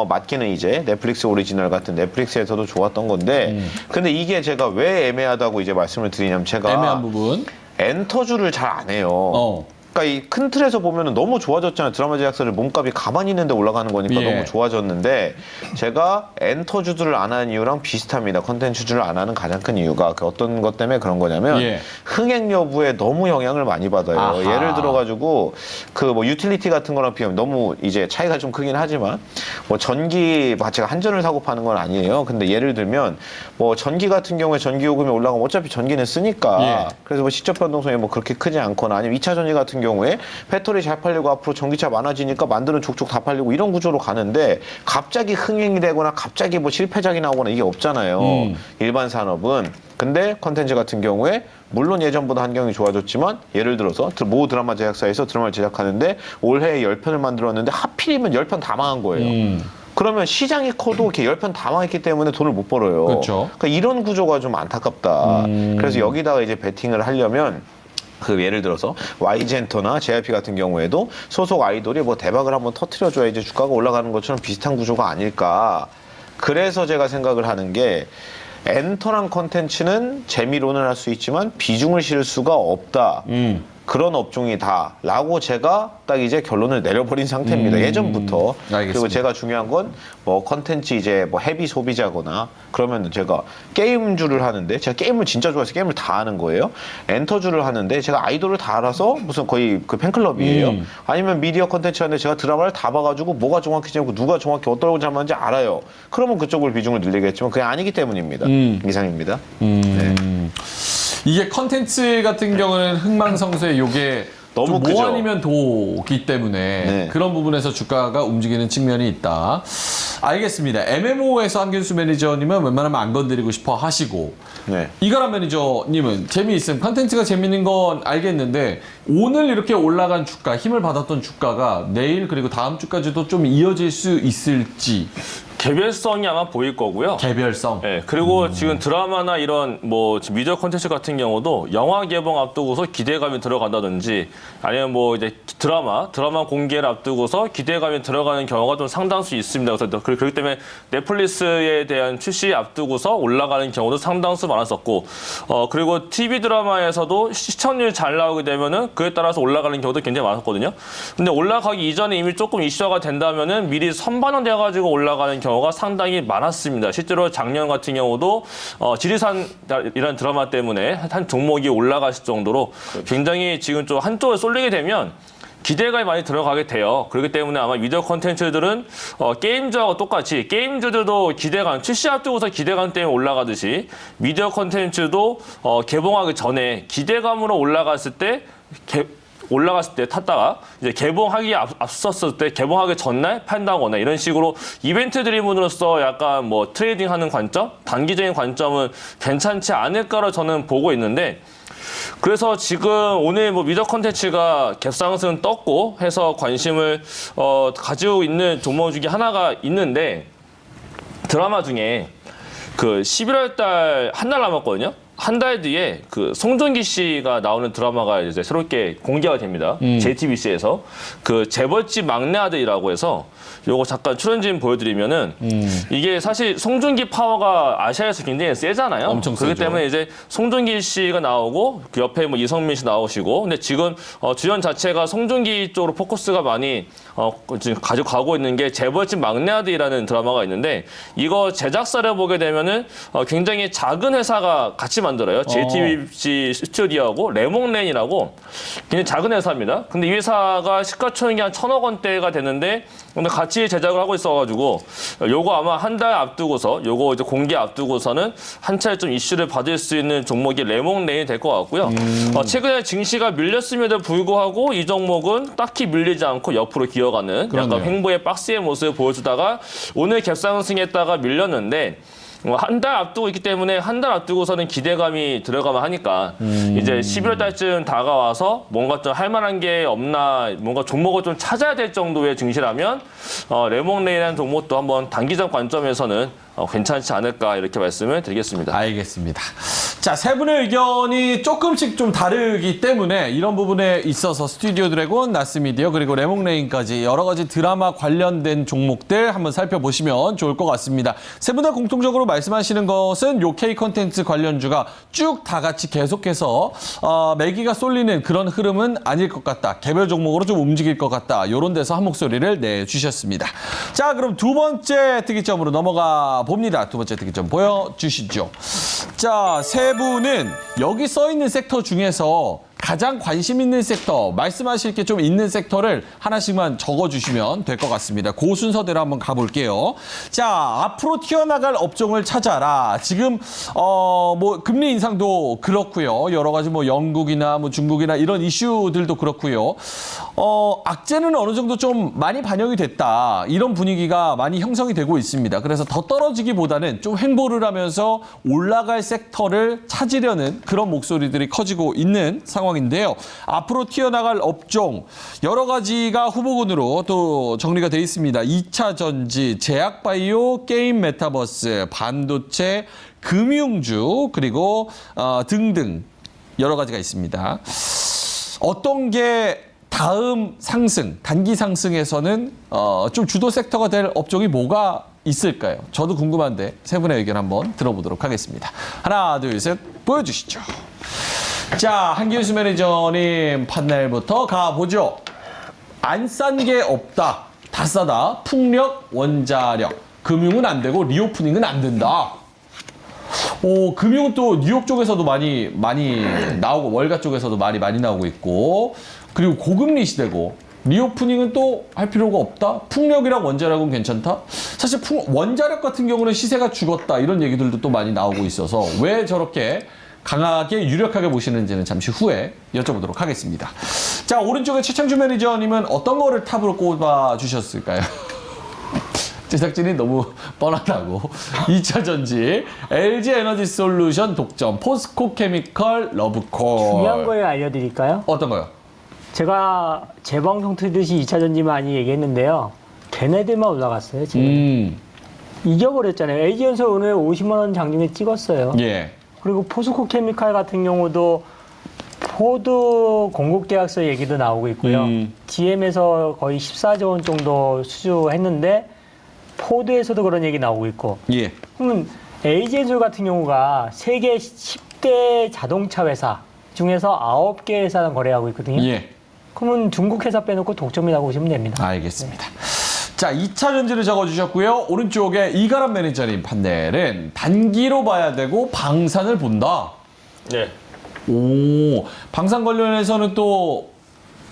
맞기는 이제 넷플릭스 오리지널 같은 넷플릭스에서도 좋았던 건데 근데 이게 제가 왜 애매하다고 이제 말씀을 드리냐면 제가 애매한 부분. 엔터주를 잘 안 해요. 그러니까 이 큰 틀에서 보면은 너무 좋아졌잖아요. 드라마 제작사들 몸값이 가만히 있는데 올라가는 거니까 예. 너무 좋아졌는데 제가 엔터주들을 안 하는 이유랑 비슷합니다. 컨텐츠주를 안 하는 가장 큰 이유가 그 어떤 것 때문에 그런 거냐면 예. 흥행 여부에 너무 영향을 많이 받아요. 아하. 예를 들어가지고 그 뭐 유틸리티 같은 거랑 비하면 너무 이제 차이가 좀 크긴 하지만 뭐 전기 제가 한전을 사고 파는 건 아니에요. 근데 예를 들면 뭐 전기 같은 경우에 전기 요금이 올라가면 어차피 전기는 쓰니까 예. 그래서 뭐 시적 변동성이 뭐 그렇게 크지 않거나 아니면 2차 전지 같은 경우에 배터리 잘 팔리고 앞으로 전기차 많아지니까 만드는 족족 다 팔리고 이런 구조로 가는데 갑자기 흥행이 되거나 갑자기 뭐 실패작이 나오거나 이게 없잖아요. 일반 산업은. 근데 컨텐츠 같은 경우에 물론 예전보다 환경이 좋아졌지만 예를 들어서 모 드라마 제작사에서 드라마를 제작하는데 올해에 10편을 만들었는데 하필이면 10편 다 망한 거예요. 그러면 시장이 커도 이렇게 10편 다 망했기 때문에 돈을 못 벌어요. 그렇죠. 그러니까 이런 구조가 좀 안타깝다. 그래서 여기다가 이제 베팅을 하려면 그 예를 들어서 Y젠터나 JYP 같은 경우에도 소속 아이돌이 뭐 대박을 한번 터트려줘야 이제 주가가 올라가는 것처럼 비슷한 구조가 아닐까. 그래서 제가 생각을 하는 게 엔터랑 컨텐츠는 재미로는 할 수 있지만 비중을 실을 수가 없다. 그런 업종이다라고 제가 딱 이제 결론을 내려버린 상태입니다. 예전부터. 알겠습니다. 그리고 제가 중요한 건 뭐 컨텐츠 이제 뭐 헤비 소비자거나 그러면은 제가 게임주를 하는데 제가 게임을 진짜 좋아해서 게임을 다 하는 거예요. 엔터주를 하는데 제가 아이돌을 다 알아서 무슨 거의 그 팬클럽이에요. 아니면 미디어 컨텐츠 하는데 제가 드라마를 다 봐가지고 뭐가 정확히 재밌고 누가 정확히 어떤 걸 하는지 알아요. 그러면 그쪽을 비중을 늘리겠지만 그게 아니기 때문입니다. 이상입니다. 네. 이게 컨텐츠 같은 경우는 흥망성쇠 요게 너무 좀 크죠. 뭐 아니면 도기 때문에 네. 그런 부분에서 주가가 움직이는 측면이 있다. 알겠습니다. MMO에서 한균수 매니저님은 웬만하면 안 건드리고 싶어 하시고 네. 이가람 매니저님은 재미있음 컨텐츠가 재밌는 건 알겠는데 오늘 이렇게 올라간 주가 힘을 받았던 주가가 내일 그리고 다음 주까지도 좀 이어질 수 있을지 개별성이 아마 보일 거고요. 개별성. 네, 그리고 지금 드라마나 이런 뭐 미디어 콘텐츠 같은 경우도 영화 개봉 앞두고서 기대감이 들어간다든지 아니면 뭐 이제 드라마 공개를 앞두고서 기대감이 들어가는 경우가 좀 상당수 있습니다. 그래서 그렇기 때문에 넷플릭스에 대한 출시 앞두고서 올라가는 경우도 상당수 많았었고, 그리고 TV 드라마에서도 시청률 잘 나오게 되면은 그에 따라서 올라가는 경우도 굉장히 많았거든요. 근데 올라가기 이전에 이미 조금 이슈화가 된다면은 미리 선반영돼가지고 올라가는 경우가 상당히 많았습니다. 실제로 작년 같은 경우도 지리산이라는 드라마 때문에 한 종목이 올라갔을 정도로 굉장히 지금 좀 한쪽에 쏠리게 되면 기대감이 많이 들어가게 돼요. 그렇기 때문에 아마 미디어 콘텐츠들은 게임주하고 똑같이 게임주들도 기대감, 출시 앞두고서 기대감 때문에 올라가듯이 미디어 콘텐츠도 개봉하기 전에 기대감으로 올라갔을 때 탔다가 이제 개봉하기 앞섰을 때 개봉하기 전날 판다거나 이런 식으로 이벤트 드리븐으로서 약간 뭐 트레이딩하는 관점, 단기적인 관점은 괜찮지 않을까로 저는 보고 있는데 그래서 지금 오늘 뭐 미더 컨텐츠가 갭상승 떴고 해서 관심을 가지고 있는 종목 중에 하나가 있는데 드라마 중에 그 11월 달 한 달 남았거든요. 한 달 뒤에 그 송중기 씨가 나오는 드라마가 이제 새롭게 공개가 됩니다. JTBC에서 그 재벌집 막내 아들이라고 해서 요거 잠깐 출연진 보여드리면은 이게 사실 송중기 파워가 아시아에서 굉장히 세잖아요. 엄청 그렇기 세죠. 때문에 이제 송중기 씨가 나오고 그 옆에 뭐 이성민 씨 나오시고 근데 지금 주연 자체가 송중기 쪽으로 포커스가 많이 지금 가지고 가고 있는 게 재벌집 막내 아들이라는 드라마가 있는데 이거 제작사를 보게 되면은 굉장히 작은 회사가 같이 만들어요. JTBC 스튜디오하고 레몽랜이라고 굉장히 작은 회사입니다. 근데 이 회사가 시가총액이 한 1,000억 원대가 되는데 근데 같이 제작을 하고 있어가지고 요거 아마 한 달 앞두고서 요거 이제 공개 앞두고서는 한 차례 좀 이슈를 받을 수 있는 종목이 레몽랜이 될 것 같고요. 최근에 증시가 밀렸음에도 불구하고 이 종목은 딱히 밀리지 않고 옆으로 기어가는 그렇네요. 약간 횡보의 박스의 모습을 보여주다가 오늘 갭상승했다가 밀렸는데 한 달 앞두고 있기 때문에 한 달 앞두고서는 기대감이 들어가면 하니까 이제 11월 달쯤 다가와서 뭔가 좀 할 만한 게 없나 뭔가 종목을 좀 찾아야 될 정도의 증시라면 레몽레이라는 종목도 한번 단기적 관점에서는 괜찮지 않을까 이렇게 말씀을 드리겠습니다. 알겠습니다. 자, 세 분의 의견이 조금씩 좀 다르기 때문에 이런 부분에 있어서 스튜디오 드래곤, 나스미디어 그리고 레몽레인까지 여러 가지 드라마 관련된 종목들 한번 살펴보시면 좋을 것 같습니다. 세 분 다 공통적으로 말씀하시는 것은 요 K 컨텐츠 관련주가 쭉 다 같이 계속해서 매기가 쏠리는 그런 흐름은 아닐 것 같다. 개별 종목으로 좀 움직일 것 같다. 이런 데서 한 목소리를 내주셨습니다. 자, 그럼 두 번째 특이점으로 넘어가 봅니다. 두 번째 특이점 보여주시죠. 자, 세 분은 여기 써 있는 섹터 중에서 가장 관심 있는 섹터, 말씀하실 게 좀 있는 섹터를 하나씩만 적어주시면 될 것 같습니다. 그 순서대로 한번 가볼게요. 자, 앞으로 튀어나갈 업종을 찾아라. 지금 뭐 금리 인상도 그렇고요. 여러 가지 뭐 영국이나 뭐 중국이나 이런 이슈들도 그렇고요. 악재는 어느 정도 좀 많이 반영이 됐다. 이런 분위기가 많이 형성이 되고 있습니다. 그래서 더 떨어지기보다는 좀 횡보를 하면서 올라갈 섹터를 찾으려는 그런 목소리들이 커지고 있는 상황인데요. 앞으로 튀어나갈 업종 여러 가지가 후보군으로 또 정리가 되어 있습니다. 2차 전지, 제약바이오, 게임 메타버스, 반도체, 금융주 그리고 등등 여러 가지가 있습니다. 어떤 게 다음 상승, 단기 상승에서는 좀 주도 섹터가 될 업종이 뭐가 있을까요? 저도 궁금한데 세 분의 의견 한번 들어보도록 하겠습니다. 하나, 둘, 셋, 보여주시죠. 자, 한기수 매니저님 판넬부터 가보죠. 안 싼 게 없다. 다 싸다. 풍력, 원자력. 금융은 안 되고 리오프닝은 안 된다. 금융은 또 뉴욕 쪽에서도 많이 나오고 월가 쪽에서도 많이 나오고 있고 그리고 고금리 시대고 리오프닝은 또 할 필요가 없다. 풍력이랑 원자력은 괜찮다. 사실 원자력 같은 경우는 시세가 죽었다 이런 얘기들도 또 많이 나오고 있어서 왜 저렇게 강하게 유력하게 보시는지는 잠시 후에 여쭤보도록 하겠습니다. 자, 오른쪽에 최창주 매니저님은 어떤 거를 탑으로 꼽아 주셨을까요? 제작진이 너무 뻔하다고. 2차 전지, LG 에너지 솔루션 독점, 포스코 케미컬, 러브콜. 중요한 거에 알려드릴까요? 어떤 거요? 제가 재방송 틀듯이 2차 전지 많이 얘기했는데요. 걔네들만 올라갔어요, 지금. 이겨버렸잖아요. LG전설 오늘 50만 원 장중에 찍었어요. 예. 그리고 포스코 케미칼 같은 경우도 포드 공급 계약서 얘기도 나오고 있고요. GM에서 거의 14조 원 정도 수주했는데 포드에서도 그런 얘기 나오고 있고. 예. 그러면 LG전설 같은 경우가 세계 10대 자동차 회사 중에서 9개 회사랑 거래하고 있거든요. 예. 그러면 중국 회사 빼놓고 독점이라고 보시면 됩니다. 알겠습니다. 자, 2차 전지를 적어주셨고요. 오른쪽에 이가람 매니저님 판넬은 단기로 봐야 되고 방산을 본다. 네. 오, 방산 관련해서는 또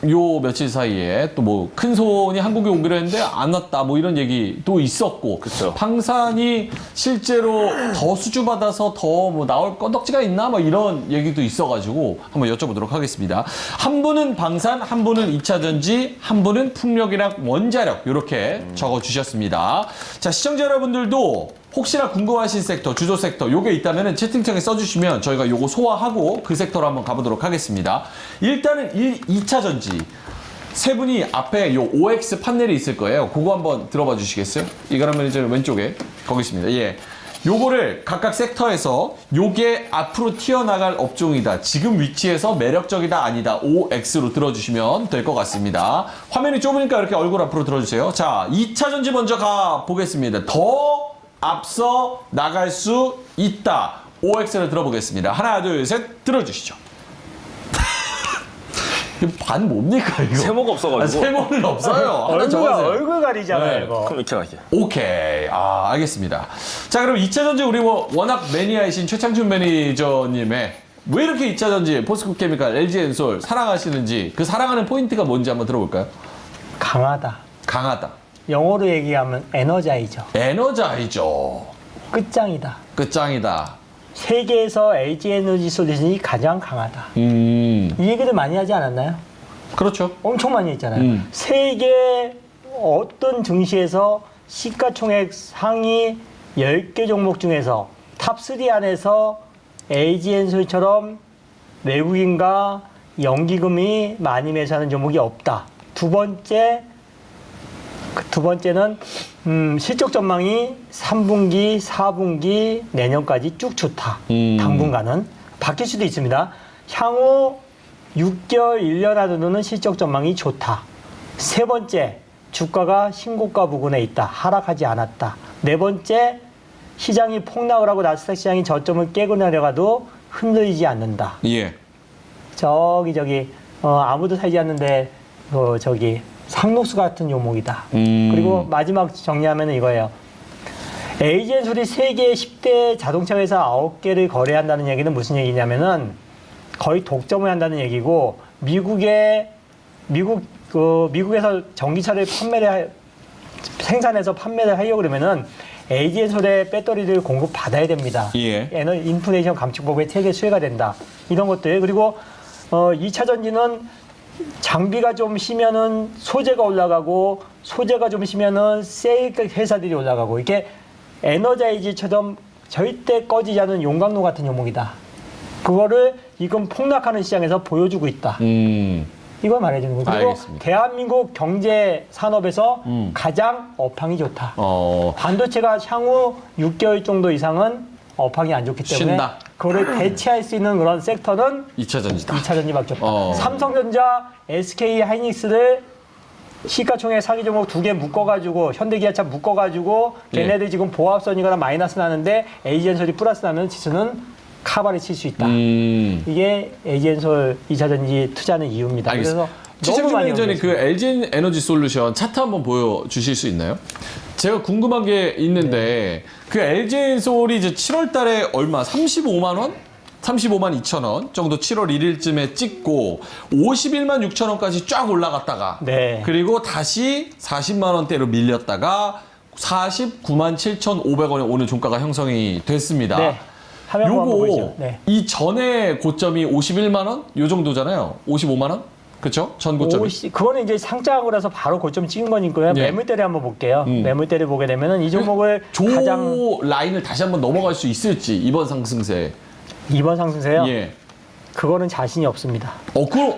요 며칠 사이에 또 뭐 큰 손이 한국에 오기로 했는데 안 왔다 뭐 이런 얘기도 있었고. 그쵸. 방산이 실제로 더 수주받아서 더 뭐 나올 건덕지가 있나 뭐 이런 얘기도 있어가지고 한번 여쭤보도록 하겠습니다. 한 분은 방산, 한 분은 2차 전지, 한 분은 풍력이랑 원자력 이렇게 적어주셨습니다. 자, 시청자 여러분들도 혹시나 궁금하신 섹터, 주조 섹터 요게 있다면 채팅창에 써주시면 저희가 요거 소화하고 그 섹터로 한번 가보도록 하겠습니다. 일단은 2차 전지. 세 분이 앞에 요 OX 판넬이 있을 거예요. 그거 한번 들어봐 주시겠어요? 이거라면 이제 왼쪽에 거기 있습니다. 예. 요거를 각각 섹터에서 요게 앞으로 튀어나갈 업종이다. 지금 위치에서 매력적이다 아니다. OX로 들어주시면 될 것 같습니다. 화면이 좁으니까 이렇게 얼굴 앞으로 들어주세요. 자, 2차 전지 먼저 가 보겠습니다. 더 앞서 나갈 수 있다. OX를 들어보겠습니다. 하나, 둘, 셋 들어주시죠. 반 뭡니까 이거? 세모가 없어가지고. 세모는 없어요. 하나 얼굴, 적어주세요. 얼굴 가리잖아요, 네. 이거. 그럼 이렇게 갈게요. 오케이. 알겠습니다. 자, 그럼 2차 전지 우리 뭐 워낙 매니아이신 최창준 매니저님의 왜 이렇게 2차 전지, 포스코케미칼, LG엔솔 사랑하시는지 그 사랑하는 포인트가 뭔지 한번 들어볼까요? 강하다. 강하다. 영어로 얘기하면 에너자이저. 에너자이저. 끝장이다. 끝장이다. 세계에서 LG 에너지 솔루션이 가장 강하다. 이 얘기를 많이 하지 않았나요? 그렇죠. 엄청 많이 했잖아요. 세계 어떤 증시에서 시가총액 상위 10개 종목 중에서 탑3 안에서 LG엔솔처럼 외국인과 연기금이 많이 매수하는 종목이 없다. 두 번째는 실적 전망이 3분기, 4분기, 내년까지 쭉 좋다. 당분간은 바뀔 수도 있습니다. 향후 6개월, 1년 안으로는 실적 전망이 좋다. 세 번째, 주가가 신고가 부근에 있다. 하락하지 않았다. 네 번째, 시장이 폭락을 하고 나스닥 시장이 저점을 깨고 내려가도 흔들리지 않는다. 예. 아무도 살지 않는데 상록수 같은 종목이다. 그리고 마지막 정리하면 이거예요. LG엔솔이 세계 10대 자동차 회사 9개를 거래한다는 얘기는 무슨 얘기냐면은 거의 독점을 한다는 얘기고 미국에서 전기차를 생산해서 판매를 하려고 그러면은 LG엔솔의 배터리를 공급받아야 됩니다. 예. 인플레이션 감축법에 세계 수혜가 된다. 이런 것들. 그리고 2차 전지는 장비가 좀 쉬면은 소재가 올라가고 소재가 좀 쉬면은 세일 회사들이 올라가고 이렇게 에너자이즈처럼 절대 꺼지지 않은 용광로 같은 종목이다. 그거를 지금 폭락하는 시장에서 보여주고 있다. 이걸 말해주는 거고. 그리고 알겠습니다. 대한민국 경제 산업에서 가장 업황이 좋다. 반도체가 향후 6개월 정도 이상은 업황이 안 좋기 때문에 쉰다. 그거를 대체할 수 있는 그런 섹터는 2차 전지다. 2차 전지밖에 없다. 삼성전자, SK 하이닉스를 시가총액 상위 종목 2개 묶어가지고 현대기아차 묶어가지고 걔네들 지금 보합선이거나 마이너스 나는데 LG엔솔이 플러스 나면 지수는 카바를 칠 수 있다. 이게 LG엔솔 2차 전지 투자하는 이유입니다. 알겠습니다. 그래서 너무 최창준 많이 매니저님 그 올렸습니다. LG 에너지 솔루션 차트 한번 보여주실 수 있나요? 제가 궁금한 게 있는데 그 LG엔솔이 이제 7월 달에 얼마 35만 원? 35만 2천 원 정도 7월 1일쯤에 찍고 51만 6천 원까지 쫙 올라갔다가 네. 그리고 다시 40만 원대로 밀렸다가 49만 7,500원에 오늘 종가가 형성이 됐습니다. 네. 화면 한번 요거 보시죠. 네. 이 전에 고점이 51만 원? 요 정도잖아요. 55만 원? 그렇죠? 전 고점이. 그거는 이제 상장을 해서 바로 고점 찍은 거니까요. 예. 매물대를 한번 볼게요. 매물대를 보게 되면은 이 종목을 조 가장 라인을 다시 한번 넘어갈 수 있을지 이번 상승세. 이번 상승세요. 예. 그거는 자신이 없습니다.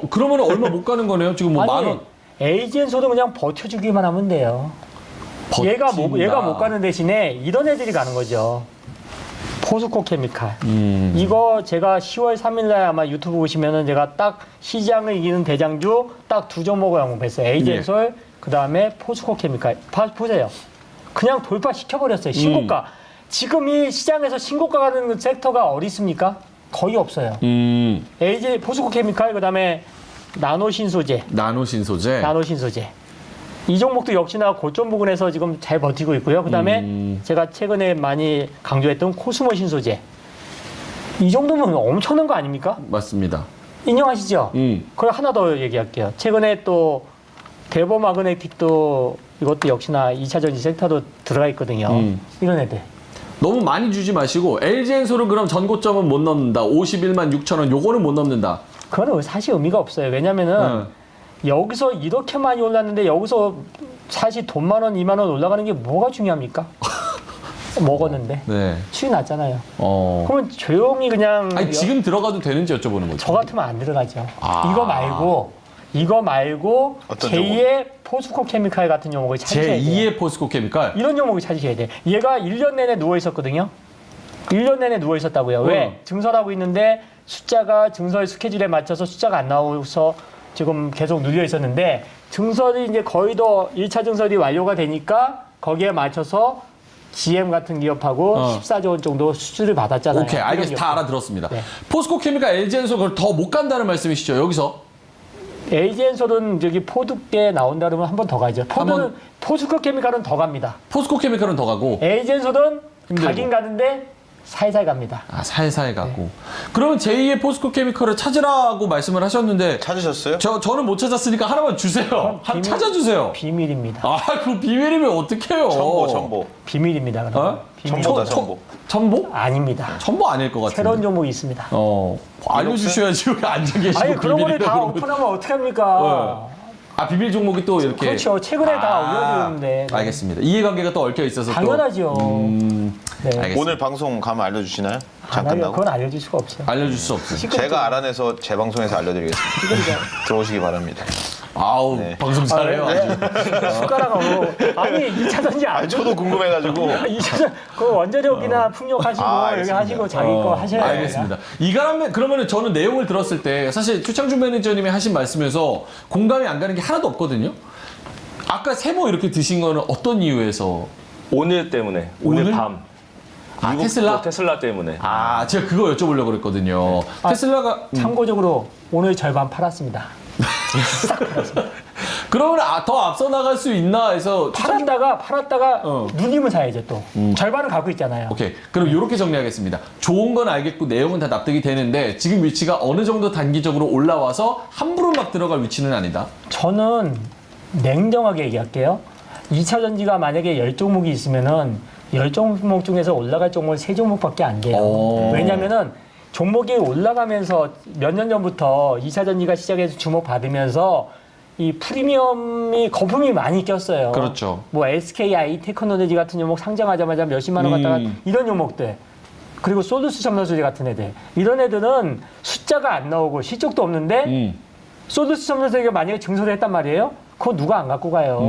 그러면 얼마 못 가는 거네요. 지금 뭐 아니, 만 원. 에이젠소도 그냥 버텨주기만 하면 돼요. 얘가 못 가는 대신에 이런 애들이 가는 거죠. 포스코 케미칼. 이거 제가 10월 3일 날 아마 유튜브 보시면은 제가 딱 시장을 이기는 대장주 딱 두 종목을 언급했어요. 에이젠솔, 그 다음에 포스코 케미칼. 보세요. 그냥 돌파시켜버렸어요. 신고가. 지금 이 시장에서 신고가 가는 섹터가 어디 있습니까? 거의 없어요. 포스코 케미칼, 그 다음에 나노신소재. 나노신소재. 나노신소재. 이 종목도 역시나 고점 부근에서 지금 잘 버티고 있고요. 그 다음에 제가 최근에 많이 강조했던 코스모 신소재. 이 정도면 엄청난 거 아닙니까? 맞습니다. 인정하시죠? 그걸 하나 더 얘기할게요. 최근에 또 대보마그네틱도 이것도 역시나 2차 전지 섹터도 들어가 있거든요. 이런 애들. 너무 많이 주지 마시고 LG엔솔은 그럼 전고점은 못 넘는다. 51만 6천 원 요거는 못 넘는다. 그거는 사실 의미가 없어요. 왜냐면은 여기서 이렇게 많이 올랐는데 여기서 사실 돈 10,000원, 20,000원 올라가는 게 뭐가 중요합니까? 먹었는데 네. 수익 났잖아요. 어. 그러면 조용히 그냥 아니, 지금 들어가도 되는지 여쭤보는 거죠. 저 같으면 안 들어가죠. 아. 이거 말고 어떤 제2의 포스코 케미칼 같은 종목을 찾으셔야 돼요. 제2의 포스코 케미칼. 이런 종목을 찾으셔야 돼. 얘가 1년 내내 누워 있었거든요. 1년 내내 누워 있었다고요. 왜? 증설하고 있는데 숫자가 증설 스케줄에 맞춰서 숫자가 안 나와서 지금 계속 눌려 있었는데 증설이 이제 거의 더 1차 증설이 완료가 되니까 거기에 맞춰서 GM 같은 기업하고 14조 원 정도 수주를 받았잖아요. 오케이, 알겠습니다. 이런 다 기업들. 알아들었습니다. 네. 포스코 케미칼, LG엔솔 그걸 더 못 간다는 말씀이시죠? 여기서? LG엔솔은 저기 포드 때 나온다 그러면 한 번 더 가죠. 포드는 포스코 케미칼은 더 갑니다. 포스코 케미칼은 더 가고. LG엔솔은 힘들고. 가긴 가는데 살살 갑니다. 아, 살살 가고. 그러면 제2의 포스코 케미칼을 찾으라고 말씀을 하셨는데 찾으셨어요? 저는 못 찾았으니까 하나만 주세요. 비밀- 찾아주세요. 비밀입니다. 아, 그 비밀이면 어떡해요? 첨보. 비밀입니다. 그럼. 어? 비밀. 첨보다 첨보. 첨보? 아닙니다. 첨보 아닐 것 같은데. 새로운 종목이 있습니다. 알려주셔야지. 여기 앉아 계시고 아니 그런 거를 비밀이라고 다 그러면. 오픈하면 어떻게 합니까? 아, 비밀 종목이 또 이렇게. 그렇죠. 최근에 다 올려드렸는데. 네. 알겠습니다. 이해관계가 또 얽혀 있어서 당연하죠. 네. 알겠습니다. 오늘 방송 가면 알려주시나요? 안 장 알려, 끝나고? 그건 알려줄 수가 없어요. 알려줄 수 없어요. 제가 알아내서 제 방송에서 알려드리겠습니다. 들어오시기 바랍니다. 아우, 네. 방송 잘해요. 아주. 숟가락으로. 아니 2차전지 안 아니, 저도 궁금해가지고. 2차전 그 원자력이나 풍력하시고 여기 알겠습니다. 하시고 자기 거 하셔야 돼요. 알겠습니다. 이가람 그러면은 저는 내용을 들었을 때 사실 최창준 매니저님이 하신 말씀에서 공감이 안 가는 게 하나도 없거든요. 아까 세모 이렇게 드신 거는 어떤 이유에서? 오늘 때문에 오늘 오늘? 밤 아, 미국 테슬라? 테슬라 때문에 아, 제가 그거 여쭤보려고 그랬거든요. 테슬라가 참고적으로 오늘 절반 팔았습니다. 그러면 더 앞서 나갈 수 있나 해서 팔았다가 어. 누님은 사야죠 또. 절반은 갖고 있잖아요. 오케이. 그럼 이렇게 정리하겠습니다. 좋은 건 알겠고 내용은 다 납득이 되는데 지금 위치가 어느 정도 단기적으로 올라와서 함부로 막 들어갈 위치는 아니다. 저는 냉정하게 얘기할게요. 2차 전지가 만약에 10종목이 있으면은 10종목 중에서 올라갈 종목은 3종목밖에 안 돼요. 오. 왜냐면은 종목이 올라가면서 몇 년 전부터 2차 전지가 시작해서 주목받으면서 이 프리미엄이 거품이 많이 꼈어요. 그렇죠. 뭐 SKI 테크놀로지 같은 종목 상장하자마자 몇십만 원 갖다가 이런 종목들. 그리고 솔루스 첨단소재 같은 애들. 이런 애들은 숫자가 안 나오고 실적도 없는데 솔루스 첨단소재가 만약에 증설을 했단 말이에요. 그거 누가 안 갖고 가요.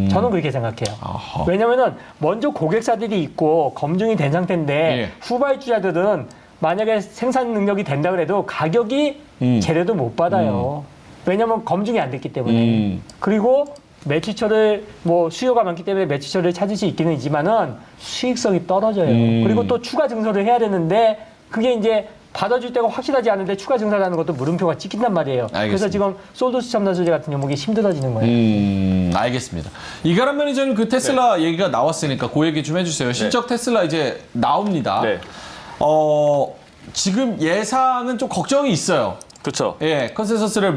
저는 그렇게 생각해요. 아하. 왜냐면은 먼저 고객사들이 있고 검증이 된 상태인데 예. 후발주자들은 만약에 생산 능력이 된다 그래도 가격이 제대로 못 받아요. 왜냐면 검증이 안 됐기 때문에. 그리고 매출처를 뭐 수요가 많기 때문에 매출처를 찾을 수 있기는 있지만은 수익성이 떨어져요. 그리고 또 추가 증설을 해야 되는데 그게 이제 받아줄 때가 확실하지 않은데 추가 증설하는 것도 물음표가 찍힌단 말이에요. 알겠습니다. 그래서 지금 솔루스 첨단 소재 같은 종목이 힘들어지는 거예요. 알겠습니다. 이가람 매니저님 그 테슬라 얘기가 나왔으니까 그 얘기 좀 해주세요. 실적 테슬라 이제 나옵니다. 네. 지금 예상은 좀 걱정이 있어요. 그렇죠. 예, 컨센서스를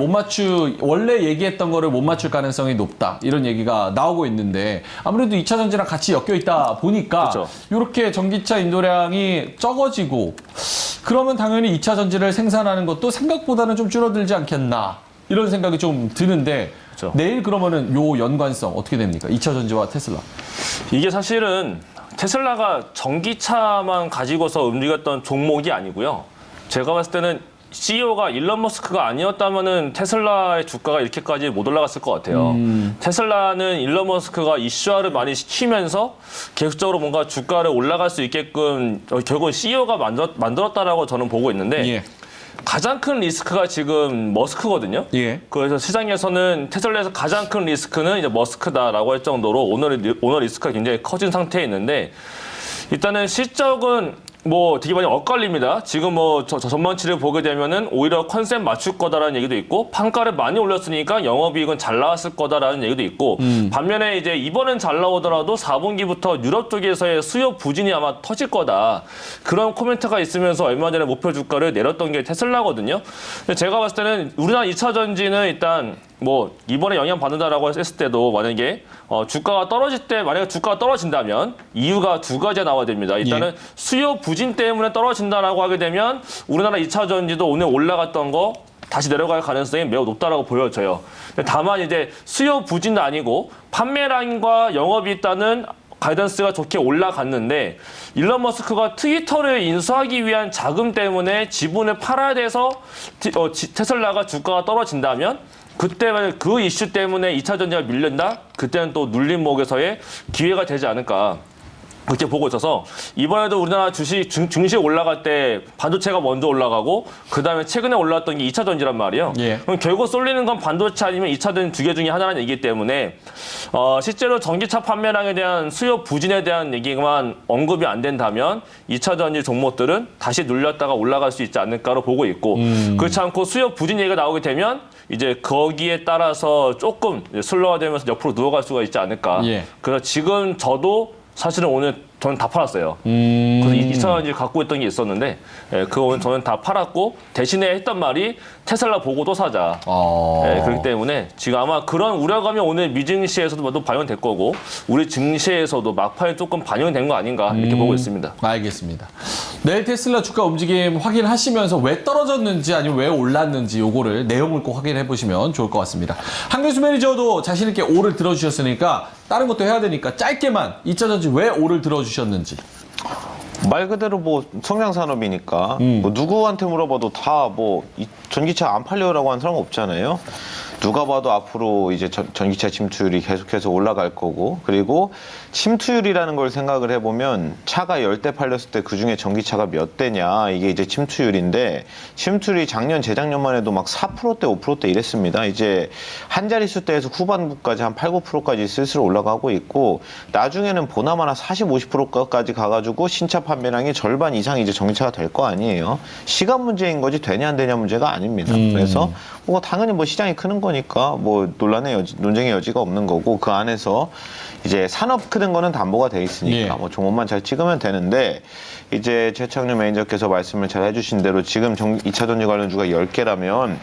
원래 얘기했던 거를 못 맞출 가능성이 높다. 이런 얘기가 나오고 있는데 아무래도 2차 전지랑 같이 엮여 있다 보니까 그쵸. 이렇게 전기차 인도량이 적어지고 그러면 당연히 2차 전지를 생산하는 것도 생각보다는 좀 줄어들지 않겠나. 이런 생각이 좀 드는데 그쵸. 내일 그러면은 요 연관성 어떻게 됩니까? 2차 전지와 테슬라. 이게 사실은 테슬라가 전기차만 가지고서 움직였던 종목이 아니고요. 제가 봤을 때는 CEO가 일론 머스크가 아니었다면은 테슬라의 주가가 이렇게까지 못 올라갔을 것 같아요. 테슬라는 일론 머스크가 이슈화를 많이 시키면서 계속적으로 뭔가 주가를 올라갈 수 있게끔 결국 CEO가 만들었다라고 저는 보고 있는데 예. 가장 큰 리스크가 지금 머스크거든요. 예. 그래서 시장에서는 테슬라에서 가장 큰 리스크는 이제 머스크다라고 할 정도로 오늘 리스크가 굉장히 커진 상태에 있는데 일단은 실적은 뭐 되게 많이 엇갈립니다. 지금 뭐 저 전망치를 보게 되면은 오히려 컨셉 맞출 거다라는 얘기도 있고 판가를 많이 올렸으니까 영업이익은 잘 나왔을 거다라는 얘기도 있고 반면에 이제 이번엔 잘 나오더라도 4분기부터 유럽 쪽에서의 수요 부진이 아마 터질 거다. 그런 코멘트가 있으면서 얼마 전에 목표 주가를 내렸던 게 테슬라거든요. 근데 제가 봤을 때는 우리나라 2차 전지는 일단 뭐 이번에 영향 받는다라고 했을 때도 만약에 주가가 떨어질 때 만약에 주가가 떨어진다면 이유가 두 가지가 나와야 됩니다. 일단은 수요 부진 때문에 떨어진다라고 하게 되면 우리나라 2차 전지도 오늘 올라갔던 거 다시 내려갈 가능성이 매우 높다라고 보여져요. 다만 이제 수요 부진도 아니고 판매량과 영업이 일단은 가이던스가 좋게 올라갔는데 일론 머스크가 트위터를 인수하기 위한 자금 때문에 지분을 팔아야 돼서 테슬라가 주가가 떨어진다면 그때 그 이슈 때문에 2차 전지가 밀린다? 그때는 또 눌림목에서의 기회가 되지 않을까. 그렇게 보고 있어서 이번에도 우리나라 주식 증시 올라갈 때 반도체가 먼저 올라가고 그다음에 최근에 올라왔던 게 2차 전지란 말이에요. 예. 그럼 결국 쏠리는 건 반도체 아니면 2차 전지 두 개 중에 하나라는 얘기이기 때문에 실제로 전기차 판매량에 대한 수요 부진에 대한 얘기만 언급이 안 된다면 2차 전지 종목들은 다시 눌렸다가 올라갈 수 있지 않을까로 보고 있고 그렇지 않고 수요 부진 얘기가 나오게 되면 이제 거기에 따라서 조금 슬로우가 되면서 옆으로 누워갈 수가 있지 않을까. 예. 그래서 지금 저도 사실은 오늘 저는 다 팔았어요. 그래서 2차 전지 갖고 있던 게 있었는데 그거 오늘 저는 다 팔았고 대신에 했던 말이 테슬라 보고도 사자. 그렇기 때문에 지금 아마 그런 우려감이 오늘 미증시에서도 반영될 거고 우리 증시에서도 막판에 조금 반영이 된 거 아닌가 이렇게 보고 있습니다. 알겠습니다. 내일 테슬라 주가 움직임 확인하시면서 왜 떨어졌는지 아니면 왜 올랐는지 요거를 내용을 꼭 확인해 보시면 좋을 것 같습니다. 한교수 매니저도 자신 있게 오를 들어주셨으니까 다른 것도 해야 되니까 짧게만 2차 전지 왜 오를 들어주셨는지. 말 그대로 뭐 성장 산업이니까 뭐 누구한테 물어봐도 다 뭐 전기차 안 팔려라고 하는 사람은 없잖아요. 누가 봐도 앞으로 이제 전기차 침투율이 계속해서 올라갈 거고 그리고 침투율이라는 걸 생각을 해보면 차가 10대 팔렸을 때 그중에 전기차가 몇 대냐 이게 이제 침투율인데 침투율이 작년 재작년만 해도 막 4%대 5%대 이랬습니다. 이제 한 자릿수대에서 후반부까지 한 8, 9%까지 슬슬 올라가고 있고 나중에는 보나마나 40, 50%까지 가가지고 신차 판매량이 절반 이상이 이제 전기차가 될 거 아니에요. 시간 문제인 거지 되냐 안 되냐 문제가 아닙니다. 그래서 뭐 당연히 뭐 시장이 크는 거니까 뭐 논쟁의 여지가 없는 거고 그 안에서 이제 산업 크는 거는 담보가 돼 있으니까 뭐 종목만 잘 찍으면 되는데 이제 최창룡 매니저께서 말씀을 잘 해주신 대로 지금 2차 전지 관련주가 10개라면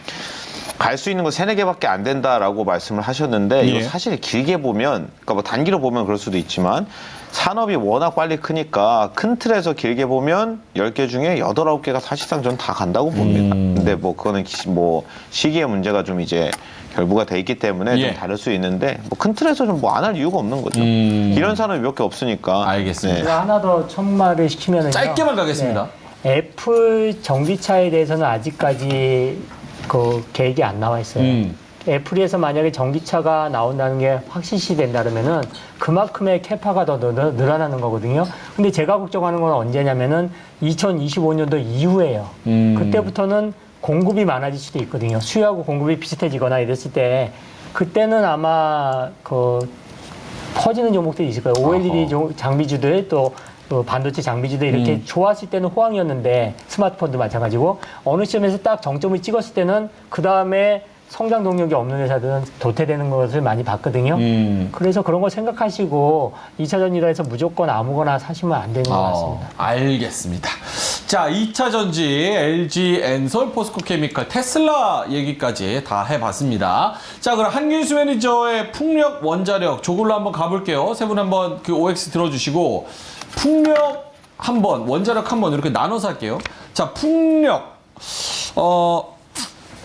갈 수 있는 거 3, 4개밖에 안 된다라고 말씀을 하셨는데 이거 사실 길게 보면 그러니까 뭐 단기로 보면 그럴 수도 있지만 산업이 워낙 빨리 크니까 큰 틀에서 길게 보면 10개 중에 8, 9개가 사실상 전 다 간다고 봅니다. 근데 뭐 그거는 뭐 시기의 문제가 좀 이제 결부가 돼 있기 때문에 좀 다를 수 있는데 뭐 큰 틀에서 좀 뭐 안 할 이유가 없는 거죠. 이런 산업이 몇 개 없으니까. 알겠습니다. 제가 하나 더 첨말을 시키면은요. 짧게만 가겠습니다. 네. 애플 전기차에 대해서는 아직까지 그 계획이 안 나와 있어요. 애플에서 만약에 전기차가 나온다는 게 확실시 된다면은 그만큼의 캐파가 더 늘어나는 거거든요. 근데 제가 걱정하는 건 언제냐면은 2025년도 이후에요. 그때부터는 공급이 많아질 수도 있거든요. 수요하고 공급이 비슷해지거나 이랬을 때 그때는 아마 그 퍼지는 종목들이 있을 거예요. OLED 장비주들 또 반도체 장비주들 이렇게 좋았을 때는 호황이었는데 스마트폰도 마찬가지고 어느 시점에서 딱 정점을 찍었을 때는 그 다음에 성장 동력이 없는 회사들은 도태되는 것을 많이 봤거든요. 그래서 그런 걸 생각하시고 2차 전지라 해서 무조건 아무거나 사시면 안 되는 것 같습니다. 알겠습니다. 자, 2차 전지, LG, 엔솔, 포스코 케미칼, 테슬라 얘기까지 다 해봤습니다. 자, 그럼 한균수 매니저의 풍력, 원자력, 저걸로 한번 가볼게요. 세 분 한번 그 OX 들어주시고, 풍력 한번, 원자력 한번 이렇게 나눠서 할게요. 자, 풍력,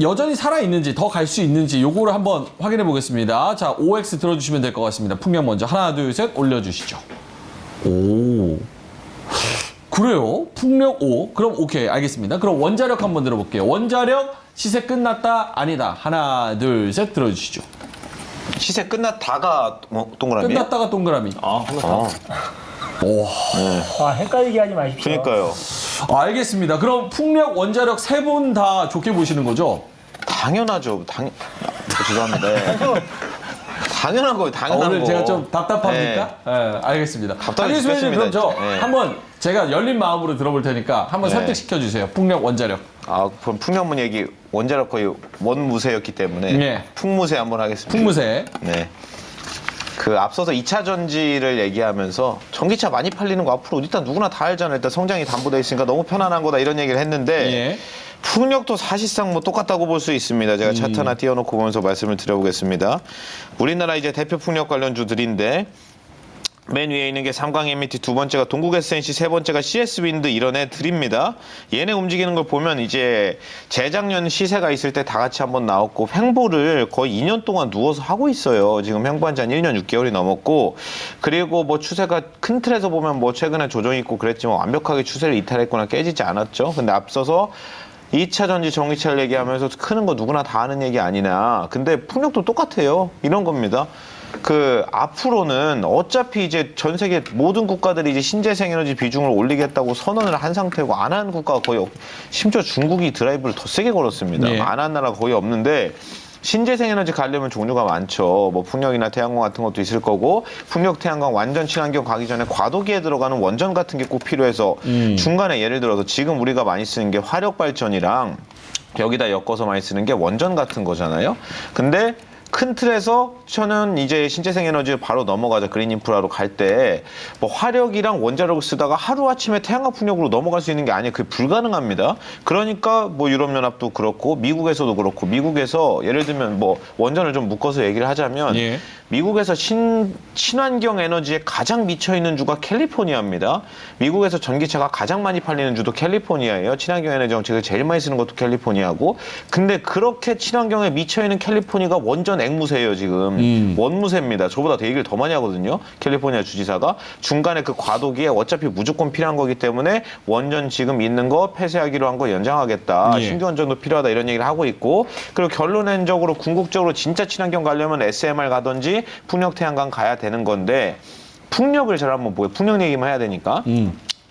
여전히 살아있는지, 더 갈 수 있는지 요거를 한번 확인해 보겠습니다. 자, OX 들어주시면 될 것 같습니다. 풍력 먼저 하나, 둘, 셋 올려주시죠. 오. 그래요? 풍력 5. 그럼 오케이, 알겠습니다. 그럼 원자력 한번 들어볼게요. 원자력 시세 끝났다? 아니다. 하나, 둘, 셋 들어주시죠. 시세 끝났다가 뭐 동그라미? 끝났다가 동그라미. 오. 헷갈리게 하지 마십시오. 그러니까요. 알겠습니다. 그럼 풍력, 원자력 세 분 다 좋게 보시는 거죠? 당연하죠. 죄송합니다. 네. 당연한 거예요. 당연한 오늘 거. 제가 좀 답답합니까? 네, 알겠습니다. 답답해 한균수 매니저님, 그럼 죽겠습니다. 저 네. 한번 제가 열린 마음으로 들어볼 테니까 한번 네. 설득시켜 주세요. 풍력, 원자력. 그럼 풍력문 얘기 원자력 거의 원무세였기 때문에 네. 풍무세 한번 하겠습니다. 풍무세. 네. 그 앞서서 2차 전지를 얘기하면서 전기차 많이 팔리는 거 앞으로 일단 누구나 다 알잖아요. 일단 성장이 담보돼 있으니까 너무 편안한 거다 이런 얘기를 했는데 예. 풍력도 사실상 뭐 똑같다고 볼 수 있습니다. 제가 차트 하나 띄워놓고 보면서 말씀을 드려보겠습니다. 우리나라 이제 대표 풍력 관련주들인데 맨 위에 있는 게 삼광 MT, 두 번째가 동국 SNC, 세 번째가 CS 윈드 이런 애들입니다. 얘네 움직이는 걸 보면 이제 재작년 시세가 있을 때 다 같이 한번 나왔고 횡보를 거의 2년 동안 누워서 하고 있어요. 지금 횡보한 지 한 1년 6개월이 넘었고 그리고 뭐 추세가 큰 틀에서 보면 뭐 최근에 조정이 있고 그랬지만 완벽하게 추세를 이탈했거나 깨지지 않았죠. 근데 앞서서 2차 전지 전기차를 얘기하면서 크는 거 누구나 다 아는 얘기 아니냐. 근데 풍력도 똑같아요. 이런 겁니다. 앞으로는 어차피 이제 전 세계 모든 국가들이 이제 신재생에너지 비중을 올리겠다고 선언을 한 상태고 안 한 국가가 거의 심지어 중국이 드라이브를 더 세게 걸었습니다. 네. 안 한 나라가 거의 없는데 신재생에너지 가려면 종류가 많죠. 뭐 풍력이나 태양광 같은 것도 있을 거고 풍력, 태양광 완전 친환경 가기 전에 과도기에 들어가는 원전 같은 게 꼭 필요해서 중간에 예를 들어서 지금 우리가 많이 쓰는 게 화력 발전이랑 여기다 엮어서 많이 쓰는 게 원전 같은 거잖아요. 근데 큰 틀에서 저는 이제 신재생 에너지를 바로 넘어가자 그린 인프라로 갈 때 뭐 화력이랑 원자력을 쓰다가 하루아침에 태양광 풍력으로 넘어갈 수 있는 게 아니에요. 그게 불가능합니다. 그러니까 뭐 유럽연합도 그렇고 미국에서도 그렇고 미국에서 예를 들면 뭐 원전을 좀 묶어서 얘기를 하자면 예. 미국에서 친환경 에너지에 가장 미쳐 있는 주가 캘리포니아입니다. 미국에서 전기차가 가장 많이 팔리는 주도 캘리포니아예요. 친환경 에너지 정책을 제일 많이 쓰는 것도 캘리포니아고. 근데 그렇게 친환경에 미쳐 있는 캘리포니아가 원전 앵무새예요, 지금. 원무새입니다. 저보다 더 얘기를 더 많이 하거든요. 캘리포니아 주지사가. 중간에 그 과도기에 어차피 무조건 필요한 거기 때문에 원전 지금 있는 거 폐쇄하기로 한 거 연장하겠다. 예. 신규 원전도 필요하다 이런 얘기를 하고 있고. 그리고 결론적으로 궁극적으로 진짜 친환경 가려면 SMR 가든지 풍력 태양광 가야 되는 건데 풍력을 잘 한번 보여. 풍력 얘기만 해야 되니까.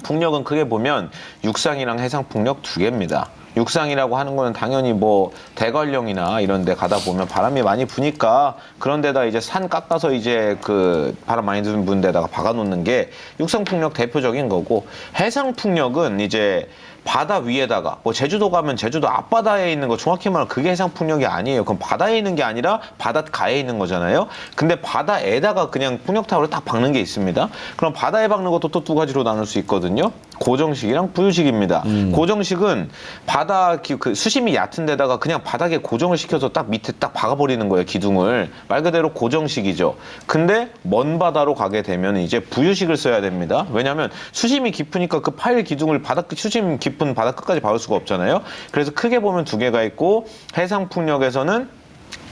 풍력은 크게 보면 육상이랑 해상 풍력 두 개입니다. 육상이라고 하는 거는 당연히 뭐 대관령이나 이런 데 가다 보면 바람이 많이 부니까 그런 데다 이제 산 깎아서 이제 그 바람 많이 드는 분 데다가 박아 놓는 게 육상 풍력 대표적인 거고 해상 풍력은 이제 바다 위에다가 뭐 제주도 가면 제주도 앞바다에 있는 거 정확히 말하면 그게 해상 풍력이 아니에요. 그럼 바다에 있는 게 아니라 바닷가에 있는 거잖아요. 근데 바다에다가 그냥 풍력 타워를 딱 박는 게 있습니다. 그럼 바다에 박는 것도 또 두 가지로 나눌 수 있거든요. 고정식이랑 부유식입니다. 고정식은 바다 그 수심이 얕은 데다가 그냥 바닥에 고정을 시켜서 딱 밑에 딱 박아버리는 거예요. 기둥을. 말 그대로 고정식이죠. 근데 먼 바다로 가게 되면 이제 부유식을 써야 됩니다. 왜냐하면 수심이 깊으니까 그 파일 기둥을 수심 깊은 바다 끝까지 박을 수가 없잖아요. 그래서 크게 보면 두 개가 있고 해상 풍력에서는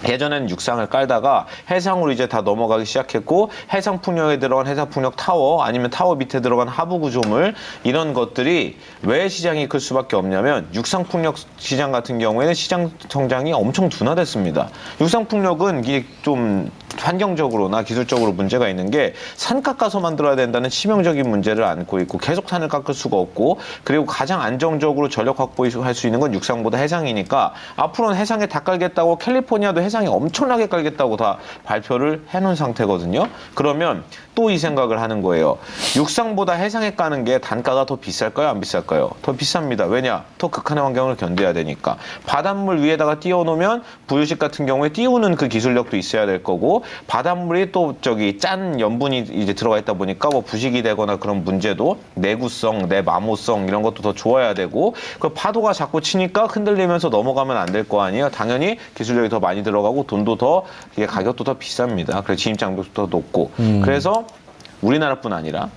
예전에는 육상을 깔다가 해상으로 이제 다 넘어가기 시작했고 해상 풍력에 들어간 해상 풍력 타워 아니면 타워 밑에 들어간 하부 구조물 이런 것들이 왜 시장이 클 수밖에 없냐면 육상 풍력 시장 같은 경우에는 시장 성장이 엄청 둔화됐습니다. 육상 풍력은 이게 좀 환경적으로나 기술적으로 문제가 있는 게 산 깎아서 만들어야 된다는 치명적인 문제를 안고 있고 계속 산을 깎을 수가 없고 그리고 가장 안정적으로 전력 확보할 수 있는 건 육상보다 해상이니까 앞으로는 해상에 다 깔겠다고 캘리포니아도 해상에 엄청나게 깔겠다고 다 발표를 해놓은 상태거든요. 그러면 또 이 생각을 하는 거예요. 육상보다 해상에 까는 게 단가가 더 비쌀까요? 안 비쌀까요? 더 비쌉니다. 왜냐? 더 극한의 환경을 견뎌야 되니까. 바닷물 위에다가 띄워놓으면 부유식 같은 경우에 띄우는 그 기술력도 있어야 될 거고 바닷물이 또 짠 염분이 이제 들어가 있다 보니까 뭐 부식이 되거나 그런 문제도 내구성, 내마모성 이런 것도 더 좋아야 되고 그 파도가 자꾸 치니까 흔들리면서 넘어가면 안 될 거 아니에요. 당연히 기술력이 더 많이 들어가고 돈도 더 이게 가격도 더 비쌉니다. 그래서 진입 장벽도 더 높고 그래서 우리나라뿐 아니라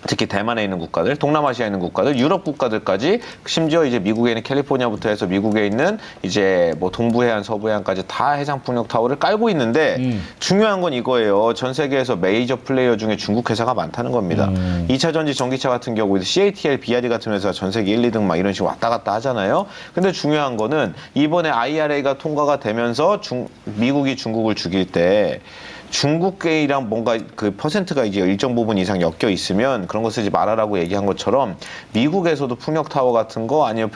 특히 대만에 있는 국가들, 동남아시아에 있는 국가들, 유럽 국가들까지 심지어 이제 미국에 있는 캘리포니아부터 해서 미국에 있는 이제 뭐 동부해안, 서부해안까지 다 해상 풍력 타워를 깔고 있는데 중요한 건 이거예요. 전 세계에서 메이저 플레이어 중에 중국 회사가 많다는 겁니다. 2차 전지 전기차 같은 경우에도 CATL, BRD 같은 회사가 전 세계 1, 2등 막 이런 식으로 왔다 갔다 하잖아요. 근데 중요한 거는 이번에 IRA가 통과가 되면서 미국이 중국을 죽일 때 중국계랑 뭔가 그 퍼센트가 이제 일정 부분 이상 엮여 있으면 그런 거 쓰지 말아라고 얘기한 것처럼 미국에서도 풍력 타워 같은 거 아니면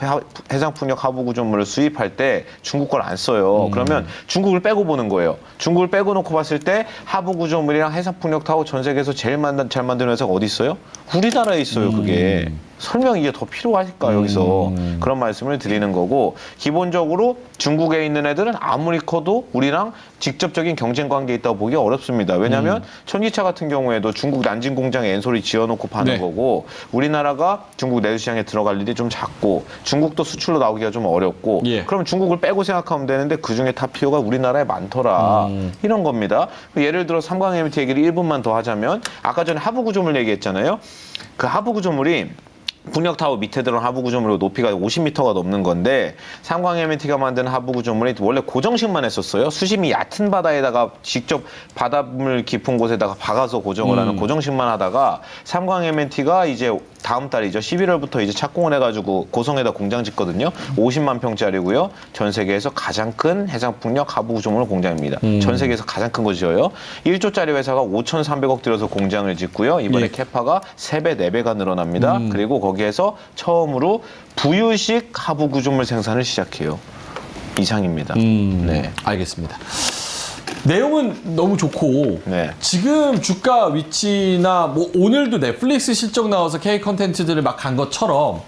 해상 풍력 하부 구조물을 수입할 때 중국 걸 안 써요. 그러면 중국을 빼고 보는 거예요. 중국을 빼고 놓고 봤을 때 하부 구조물이랑 해상 풍력 타워 전 세계에서 제일 잘 만드는 회사가 어디 있어요? 우리나라에 있어요, 그게. 설명 이게 더 필요하실까 여기서 그런 말씀을 드리는 거고 기본적으로 중국에 있는 애들은 아무리 커도 우리랑 직접적인 경쟁 관계에 있다고 보기 어렵습니다. 왜냐하면 전기차 같은 경우에도 중국 난징 공장에 엔솔이 지어놓고 파는 네. 거고 우리나라가 중국 내수시장에 들어갈 일이 좀 작고 중국도 수출로 나오기가 좀 어렵고 예. 그럼 중국을 빼고 생각하면 되는데 그중에 타피오가 우리나라에 많더라 이런 겁니다. 예를 들어 삼광 MT 얘기를 1분만 더 하자면 아까 전에 하부 구조물 얘기했잖아요. 그 하부 구조물이 풍력타워 밑에 들어온 하부 구조물로 높이가 50m가 넘는 건데 삼광 MNT가 만든 하부 구조물이 원래 고정식만 했었어요. 수심이 얕은 바다에다가 직접 바닷물 깊은 곳에다가 박아서 고정을 하는 고정식만 하다가 삼광 MNT가 이제 다음 달이죠. 11월부터 이제 착공을 해가지고 고성에다 공장 짓거든요. 50만 평짜리고요. 전 세계에서 가장 큰 해상풍력 하부 구조물 공장입니다. 전 세계에서 가장 큰 거 지어요. 1조짜리 회사가 5,300억 들여서 공장을 짓고요. 이번에 예. 캐파가 3배, 4배가 늘어납니다. 그리고 거기에서 처음으로 부유식 하부 구조물 생산을 시작해요. 이상입니다. 네. 알겠습니다. 내용은 너무 좋고 네. 지금 주가 위치나 뭐 오늘도 넷플릭스 실적 나와서 K 컨텐츠들을 막 간 것처럼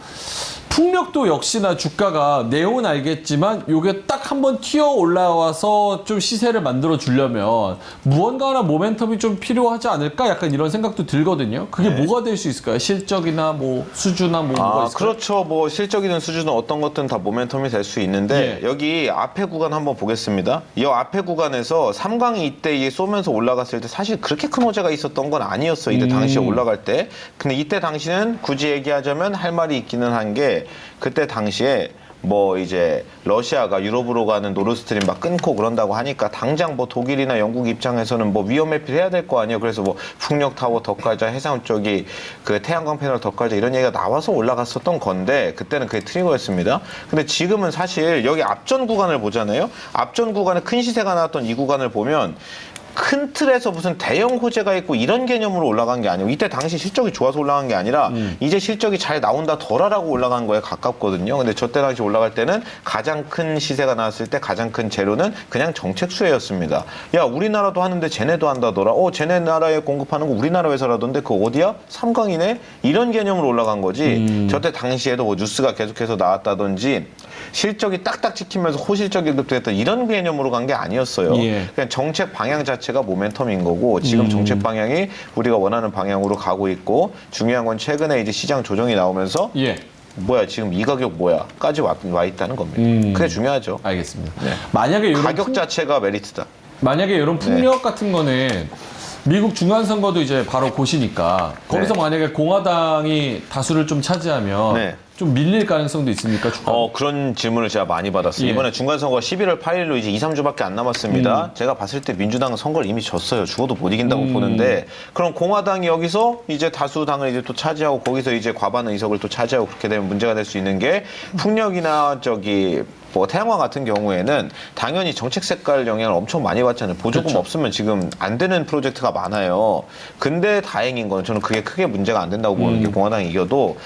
풍력도 역시나 주가가 내용은 알겠지만 요게 딱 한번 튀어 올라와서 좀 시세를 만들어 주려면 무언가 하나 모멘텀이 좀 필요하지 않을까 약간 이런 생각도 들거든요. 그게 뭐가 될 수 있을까요? 실적이나 뭐 수주나 뭐 뭐가 있을까요? 그렇죠. 뭐 실적이든 수주든 어떤 것든 다 모멘텀이 될 수 있는데 예. 여기 앞에 구간 한번 보겠습니다. 이 앞에 구간에서 삼광이 이때 이게 쏘면서 올라갔을 때 사실 그렇게 큰 호재가 있었던 건 아니었어. 이때 당시에 올라갈 때. 근데 이때 당시는 굳이 얘기하자면 할 말이 있기는 한 게 그때 당시에 뭐 이제 러시아가 유럽으로 가는 노르스트림 막 끊고 그런다고 하니까 당장 뭐 독일이나 영국 입장에서는 뭐 위험 회피를 해야 될 거 아니에요. 그래서 뭐 풍력 타워 더 깔자, 해상 쪽이 그 태양광 패널 더 깔자 이런 얘기가 나와서 올라갔었던 건데 그때는 그게 트리거였습니다. 근데 지금은 사실 여기 앞전 구간을 보잖아요. 앞전 구간에 큰 시세가 나왔던 이 구간을 보면 큰 틀에서 무슨 대형 호재가 있고 이런 개념으로 올라간 게 아니고 이때 당시 실적이 좋아서 올라간 게 아니라 이제 실적이 잘 나온다 덜하라고 올라간 거에 가깝거든요. 근데 저때 당시 올라갈 때는 가장 큰 시세가 나왔을 때 가장 큰 재료는 그냥 정책 수혜였습니다. 야 우리나라도 하는데 쟤네도 한다더라. 쟤네 나라에 공급하는 거 우리나라 회사라던데 그거 어디야? 삼광이네? 이런 개념으로 올라간 거지. 저때 당시에도 뭐 뉴스가 계속해서 나왔다든지 실적이 딱딱 찍히면서 호실적 일급도 했던 이런 개념으로 간 게 아니었어요. 예. 그냥 정책 방향 자체가 모멘텀인 거고 지금 정책 방향이 우리가 원하는 방향으로 가고 있고 중요한 건 최근에 이제 시장 조정이 나오면서 예. 뭐야 지금 이 가격 뭐야?까지 와 있다는 겁니다. 그게 중요하죠. 알겠습니다. 네. 만약에 이런 가격 자체가 메리트다. 만약에 이런 풍력 같은 거는 미국 중간선거도 이제 바로 고시니까 거기서 네. 만약에 공화당이 다수를 좀 차지하면 네. 좀 밀릴 가능성도 있습니까? 주가? 그런 질문을 제가 많이 받았어요. 예. 이번에 중간선거가 11월 8일로 이제 2, 3주밖에 안 남았습니다. 제가 봤을 때 민주당은 선거를 이미 졌어요. 죽어도 못 이긴다고 보는데 그럼 공화당이 여기서 이제 다수당을 이제 또 차지하고 거기서 이제 과반 의석을 또 차지하고 그렇게 되면 문제가 될 수 있는 게 풍력이나 뭐 태양광 같은 경우에는 당연히 정책 색깔 영향을 엄청 많이 받잖아요. 보조금 그렇죠. 없으면 지금 안 되는 프로젝트가 많아요. 근데 다행인 건 저는 그게 크게 문제가 안 된다고 보는 게 공화당이 이겨도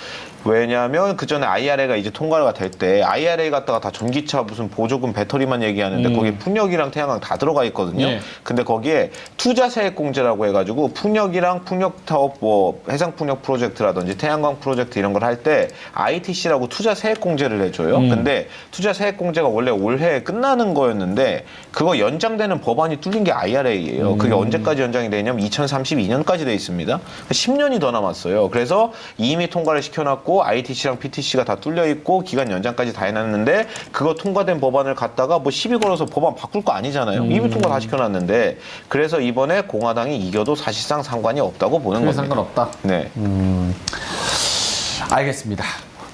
왜냐하면 그 전에 IRA가 이제 통과가 될 때 IRA 갖다가 다 전기차 무슨 보조금 배터리만 얘기하는데 거기에 풍력이랑 태양광 다 들어가 있거든요. 예. 근데 거기에 투자세액공제라고 해가지고 풍력이랑 풍력타업 뭐 해상풍력 프로젝트라든지 태양광 프로젝트 이런 걸 할 때 ITC라고 투자세액공제를 해줘요. 근데 투자세액공제가 원래 올해 끝나는 거였는데 그거 연장되는 법안이 뚫린 게 IRA예요. 그게 언제까지 연장이 되냐면 2032년까지 돼 있습니다. 10년이 더 남았어요. 그래서 이미 통과를 시켜놨고 ITC랑 PTC가 다 뚫려 있고 기간 연장까지 다 해놨는데 그거 통과된 법안을 갖다가 뭐 시비 걸어서 법안 바꿀 거 아니잖아요. 이미 통과 다 시켜놨는데 그래서 이번에 공화당이 이겨도 사실상 상관이 없다고 보는 크게 겁니다. 상관없다. 네. 알겠습니다.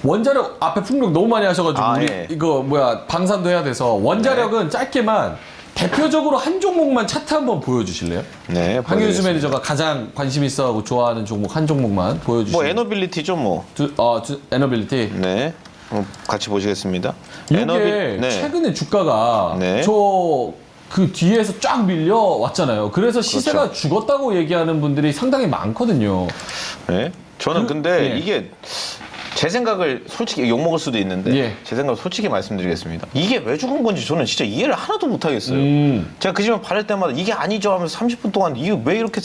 원자력 앞에 풍력 너무 많이 하셔가지고 우리 예. 이거 방산도 해야 돼서 원자력은 짧게만 대표적으로 한 종목만 차트 한번 보여주실래요? 네. 황윤수 보여드리겠습니다. 매니저가 가장 관심 있어하고 좋아하는 종목 한 종목만 보여주시면. 뭐 에너빌리티죠 뭐. 에너빌리티. 네. 같이 보시겠습니다. 이게 네. 최근에 주가가 네. 그 뒤에서 쫙 밀려 왔잖아요. 그래서 시세가 그렇죠. 죽었다고 얘기하는 분들이 상당히 많거든요. 네. 저는 근데 예. 이게 제 생각을 솔직히 욕먹을 수도 있는데 예. 제 생각을 솔직히 말씀드리겠습니다. 이게 왜 죽은 건지 저는 진짜 이해를 하나도 못하겠어요. 제가 그 집에 바를 때마다 이게 아니죠 하면서 30분 동안 이게 왜 이렇게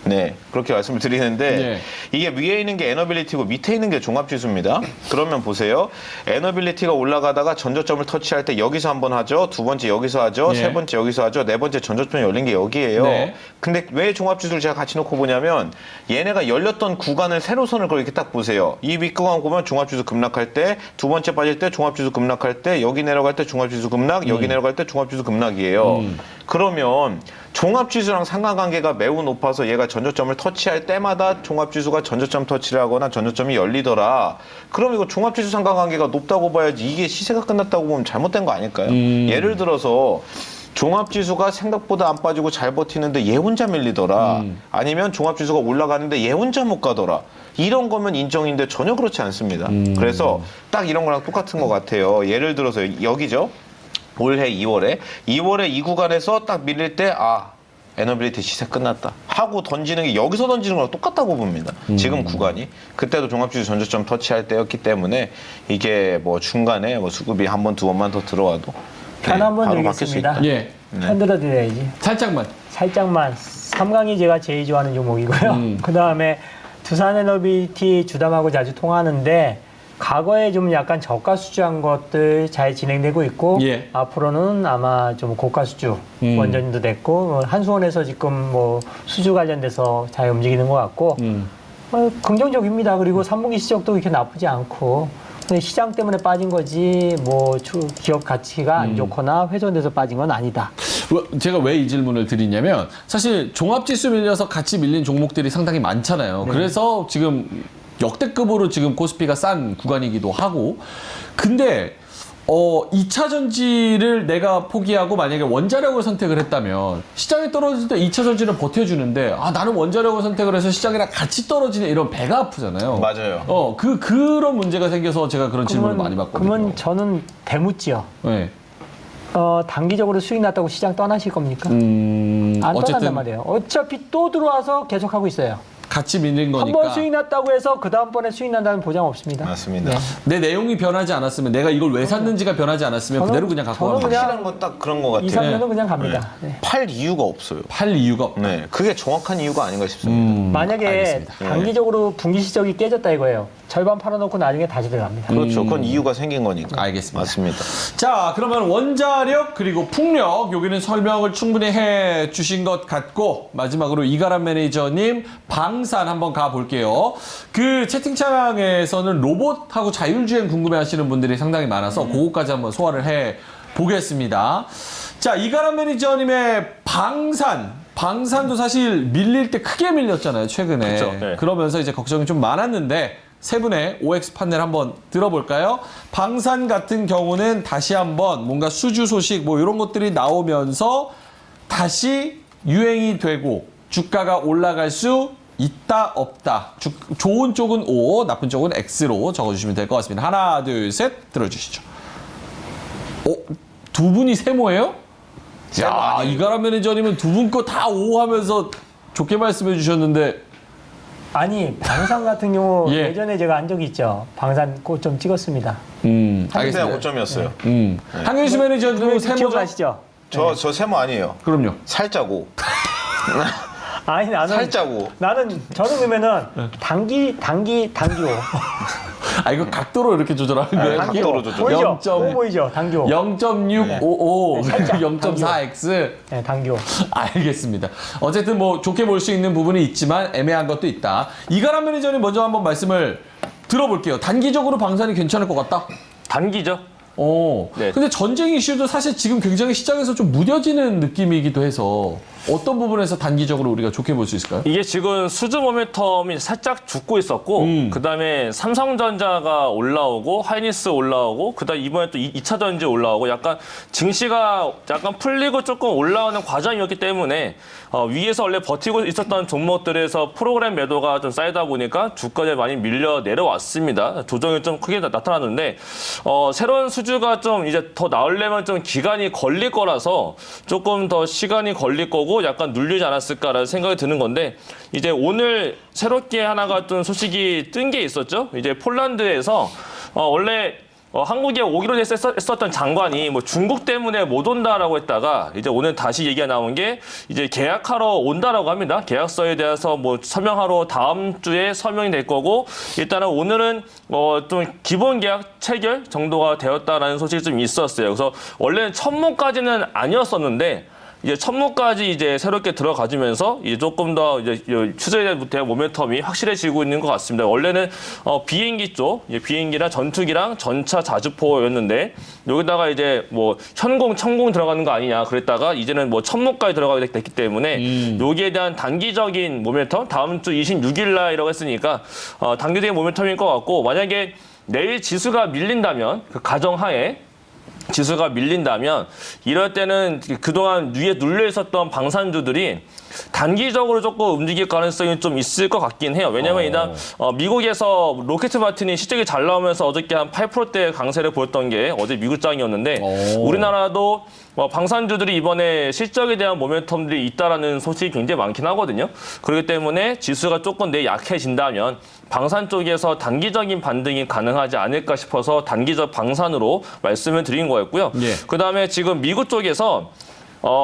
네, 그렇게 말씀을 드리는데 네. 이게 위에 있는 게 에너빌리티고 밑에 있는 게 종합지수입니다. 그러면 보세요. 에너빌리티가 올라가다가 전저점을 터치할 때 여기서 한번 하죠. 두 번째 여기서 하죠. 네. 세 번째 여기서 하죠. 네 번째 전저점이 열린 게 여기예요. 네. 근데 왜 종합지수를 제가 같이 놓고 보냐면 얘네가 열렸던 구간을 세로선을 그렇게 딱 보세요. 이 윗구간 보면 종합지수 급락할 때, 두 번째 빠질 때 종합지수 급락할 때, 여기 내려갈 때 종합지수 급락, 여기 내려갈 때 종합지수 급락이에요. 그러면 종합지수랑 상관관계가 매우 높아서 얘가 전저점을 터치할 때마다 종합지수가 전저점 터치를 하거나 전저점이 열리더라. 그럼 이거 종합지수 상관관계가 높다고 봐야지 이게 시세가 끝났다고 보면 잘못된 거 아닐까요? 예를 들어서 종합지수가 생각보다 안 빠지고 잘 버티는데 얘 혼자 밀리더라. 아니면 종합지수가 올라가는데 얘 혼자 못 가더라. 이런 거면 인정인데 전혀 그렇지 않습니다. 그래서 딱 이런 거랑 똑같은 것 같아요. 예를 들어서 여기죠. 올해 2월에 이 구간에서 딱 밀릴 때 에너빌리티 시세 끝났다 하고 던지는 게 여기서 던지는 거랑 똑같다고 봅니다. 지금 구간이 그때도 종합지수 전저점 터치할 때였기 때문에 이게 뭐 중간에 뭐 수급이 한 번 두 번만 더 들어와도 편 한번 바로 바뀔 수 있다. 드리겠습니다. 예. 편 들어드려야지. 살짝만. 살짝만. 삼강이 제가 제일 좋아하는 종목이고요. 그 다음에 두산에너빌리티 주담하고 자주 통하는데 과거에 좀 약간 저가 수주한 것들 잘 진행되고 있고 예. 앞으로는 아마 좀 고가 수주 원전도 됐고 한수원에서 지금 뭐 수주 관련돼서 잘 움직이는 것 같고 긍정적입니다. 그리고 3분기 실적도 이렇게 나쁘지 않고 근데 시장 때문에 빠진 거지 뭐 기업 가치가 안 좋거나 훼손돼서 빠진 건 아니다. 제가 왜 이 질문을 드리냐면 사실 종합지수 밀려서 같이 밀린 종목들이 상당히 많잖아요. 그래서 지금 역대급으로 지금 코스피가 싼 구간이기도 하고 근데 2차 전지를 내가 포기하고 만약에 원자력을 선택을 했다면 시장이 떨어질 때 2차 전지를 버텨주는데 나는 원자력을 선택을 해서 시장이랑 같이 떨어지는 이런 배가 아프잖아요. 맞아요. 그런 문제가 생겨서 제가 그런 질문을 많이 받거든요. 그러면 저는 대묻지요. 네. 단기적으로 수익 났다고 시장 떠나실 겁니까? 어쨌든 안 떠난단 말이에요. 어차피 또 들어와서 계속하고 있어요. 같이 밀린 거니까. 한 번 수익 났다고 해서 그 다음번에 수익 난다는 보장 없습니다. 맞습니다. 네. 내 내용이 변하지 않았으면 내가 이걸 왜 샀는지가 변하지 않았으면 그대로 그냥 갖고 저는 가면 그냥 확실한 건 딱 그런 것 같아요. 2, 3년은 그냥 갑니다. 네. 팔 이유가 없어요. 팔 이유가 없다. 네, 그게 정확한 이유가 아닌가 싶습니다. 만약에 알겠습니다. 단기적으로 분기 실적이 깨졌다 이거예요. 절반 팔아놓고 나중에 다시 들어갑니다. 그렇죠. 그건 이유가 생긴 거니까. 알겠습니다. 맞습니다. 자, 그러면 원자력 그리고 풍력 여기는 설명을 충분히 해 주신 것 같고 마지막으로 이가람 매니저님 방산 한번 가볼게요. 그 채팅창에서는 로봇하고 자율주행 궁금해하시는 분들이 상당히 많아서 그거까지 한번 소화를 해 보겠습니다. 자, 이가람 매니저님의 방산도 사실 밀릴 때 크게 밀렸잖아요, 최근에. 그렇죠. 네. 그러면서 이제 걱정이 좀 많았는데 세 분의 OX 판넬 한번 들어볼까요? 방산 같은 경우는 다시 한번 뭔가 수주 소식 뭐 이런 것들이 나오면서 다시 유행이 되고 주가가 올라갈 수 있다 없다. 좋은 쪽은 O, 나쁜 쪽은 X로 적어주시면 될 것 같습니다. 하나, 둘, 셋 들어주시죠. 두 분이 세모예요? 야, 이가람 매니저님은 두 분 거 다 O 하면서 좋게 말씀해 주셨는데 아니 방산 같은 경우 예. 예전에 제가 한 적이 있죠. 방산 꽃 좀 찍었습니다. 그냥 알겠습니다. 5점이었어요. 한경수 매니저도 세모죠? 기억나시죠? 저 세모 아니에요. 그럼요. 살짜고. 아니 살짜고. 저는 그러면은 단기호. 이거 각도로 이렇게 조절하는 거예요? 각도로 조절. 보이죠? 0.5. 보이죠? 단기호. 0.655, 네, 살짝 0.4x. 네, 단기호. 알겠습니다. 어쨌든 뭐 좋게 볼 수 있는 부분이 있지만 애매한 것도 있다. 이가람 매니저님 먼저 한번 말씀을 들어볼게요. 단기적으로 방산이 괜찮을 것 같다? 단기죠. 네. 근데 전쟁 이슈도 사실 지금 굉장히 시장에서 좀 무뎌지는 느낌이기도 해서 어떤 부분에서 단기적으로 우리가 좋게 볼 수 있을까요? 이게 지금 수주 모멘텀이 살짝 죽고 있었고 그다음에 삼성전자가 올라오고 하이닉스 올라오고 그다음 이번에 또 2차 전지 올라오고 약간 증시가 약간 풀리고 조금 올라오는 과정이었기 때문에 위에서 원래 버티고 있었던 종목들에서 프로그램 매도가 좀 쌓이다 보니까 주가에 많이 밀려 내려왔습니다. 조정이 좀 크게 나타났는데 새로운 수주가 좀 이제 더 나오려면 좀 기간이 걸릴 거라서 조금 더 시간이 걸릴 거고 약간 눌리지 않았을까라는 생각이 드는 건데 이제 오늘 새롭게 하나가 좀 소식이 뜬 게 있었죠. 이제 폴란드에서 원래 한국에 오기로 했었던 장관이 뭐 중국 때문에 못 온다라고 했다가 이제 오늘 다시 얘기가 나온 게 이제 계약하러 온다라고 합니다. 계약서에 대해서 뭐 서명하러 다음 주에 서명이 될 거고 일단은 오늘은 좀 기본 계약 체결 정도가 되었다라는 소식이 좀 있었어요. 그래서 원래는 천무까지는 아니었었는데 이제 천무까지 이제 새롭게 들어가주면서 이제 조금 더 이제 추세에 대한 모멘텀이 확실해지고 있는 것 같습니다. 원래는 비행기 쪽, 비행기랑 전투기랑 전차 자주포였는데 여기다가 이제 뭐 현공, 천공 들어가는 거 아니냐 그랬다가 이제는 뭐 천무까지 들어가게 됐기 때문에 여기에 대한 단기적인 모멘텀 다음 주 26일 날이라고 했으니까 단기적인 모멘텀일 것 같고 만약에 내일 지수가 밀린다면 그 가정하에 지수가 밀린다면 이럴 때는 그동안 위에 눌려 있었던 방산주들이 단기적으로 조금 움직일 가능성이 좀 있을 것 같긴 해요. 왜냐하면 일단 미국에서 로켓 마틴이 실적이 잘 나오면서 어저께 한 8%대 강세를 보였던 게 어제 미국장이었는데 우리나라도 방산주들이 이번에 실적에 대한 모멘텀들이 있다라는 소식이 굉장히 많긴 하거든요. 그렇기 때문에 지수가 조금 내일 약해진다면 방산 쪽에서 단기적인 반등이 가능하지 않을까 싶어서 단기적 방산으로 말씀을 드린 거였고요. 예. 그다음에 지금 미국 쪽에서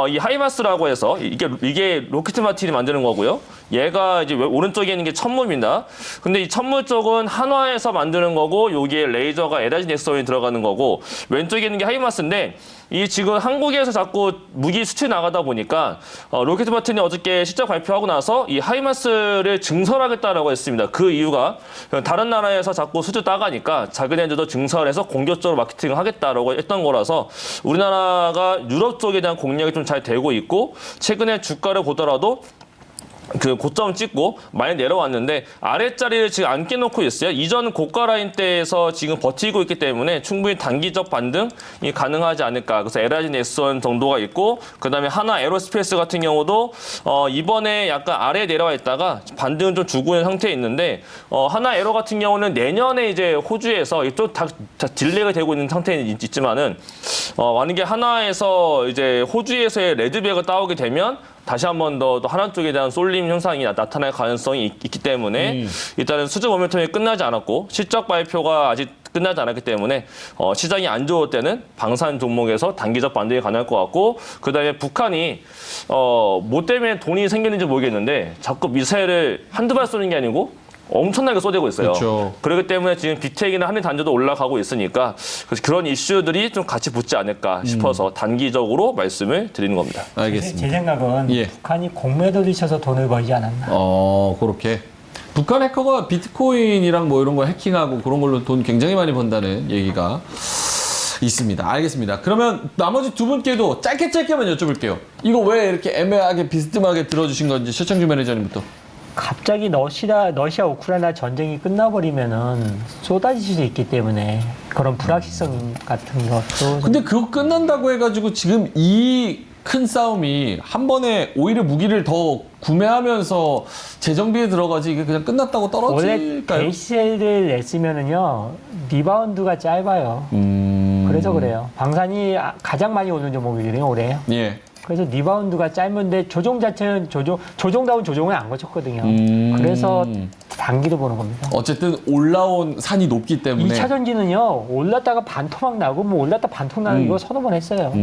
이 하이마스라고 해서 이게 로켓 마틴이 만드는 거고요. 얘가 이제 오른쪽에 있는 게 천무입니다. 근데 이 천무 쪽은 한화에서 만드는 거고 여기에 레이저가 에너지 넥슨이 들어가는 거고 왼쪽에 있는 게 하이마스인데 이 지금 한국에서 자꾸 무기 수출 나가다 보니까 로켓 마틴이 어저께 실적 발표하고 나서 이 하이마스를 증설하겠다라고 했습니다. 그 이유가 다른 나라에서 자꾸 수출 따가니까 자기네들도 증설해서 공격적으로 마케팅을 하겠다라고 했던 거라서 우리나라가 유럽 쪽에 대한 공략이 좀 잘 되고 있고 최근에 주가를 보더라도 그 고점 찍고 많이 내려왔는데 아랫자리를 지금 안 깨놓고 있어요. 이전 고가 라인대에서 지금 버티고 있기 때문에 충분히 단기적 반등이 가능하지 않을까. 그래서 LG 넥슨 정도가 있고 그다음에 하나 에어로스페이스 같은 경우도 이번에 약간 아래에 내려와 있다가 반등을 좀 주고 있는 상태에 있는데 하나 에어로 같은 경우는 내년에 이제 호주에서 또 다 딜레이가 되고 있는 상태에 있지만은 만약에 하나에서 이제 호주에서의 레드백을 따오게 되면 다시 한 번 더 하나 쪽에 대한 쏠림 현상이 나타날 가능성이 있기 때문에 일단은 수주 모멘텀이 끝나지 않았고 실적 발표가 아직 끝나지 않았기 때문에 시장이 안 좋을 때는 방산 종목에서 단기적 반등이 가능할 것 같고 그다음에 북한이 뭐 때문에 돈이 생겼는지 모르겠는데 자꾸 미사일을 한두 발 쏘는 게 아니고 엄청나게 쏟아지고 있어요. 그렇죠. 그렇기 때문에 지금 비텍이나 한일 단조도 올라가고 있으니까 그래서 그런 이슈들이 좀 같이 붙지 않을까 싶어서 단기적으로 말씀을 드리는 겁니다. 알겠습니다. 제 생각은 예. 북한이 공매도를 쳐서 돈을 벌지 않았나. 그렇게. 북한 해커가 비트코인이랑 뭐 이런 거 해킹하고 그런 걸로 돈 굉장히 많이 번다는 얘기가 있습니다. 알겠습니다. 그러면 나머지 두 분께도 짧게만 여쭤볼게요. 이거 왜 이렇게 애매하게 비스듬하게 들어주신 건지 최창주 매니저님부터. 갑자기 러시아 우크라이나 전쟁이 끝나버리면은 쏟아질 수 있기 때문에 그런 불확실성 같은 것도. 근데 그거 끝난다고 해가지고 지금 이 큰 싸움이 한 번에 오히려 무기를 더 구매하면서 재정비에 들어가지 이게 그냥 끝났다고 원래 떨어질까요? 대시세를 냈으면은요 리바운드가 짧아요. 그래서 그래요. 방산이 가장 많이 오는 종목이거든요 올해. 예. 그래서 리바운드가 짧은데 조정 자체는 조정다운 조정을 안 거쳤거든요. 그래서 단기로 보는 겁니다. 어쨌든 올라온 산이 높기 때문에 2차 전지는요 올랐다가 반토막 나고 뭐 올랐다 반토막 나고 이거 서너 번 했어요.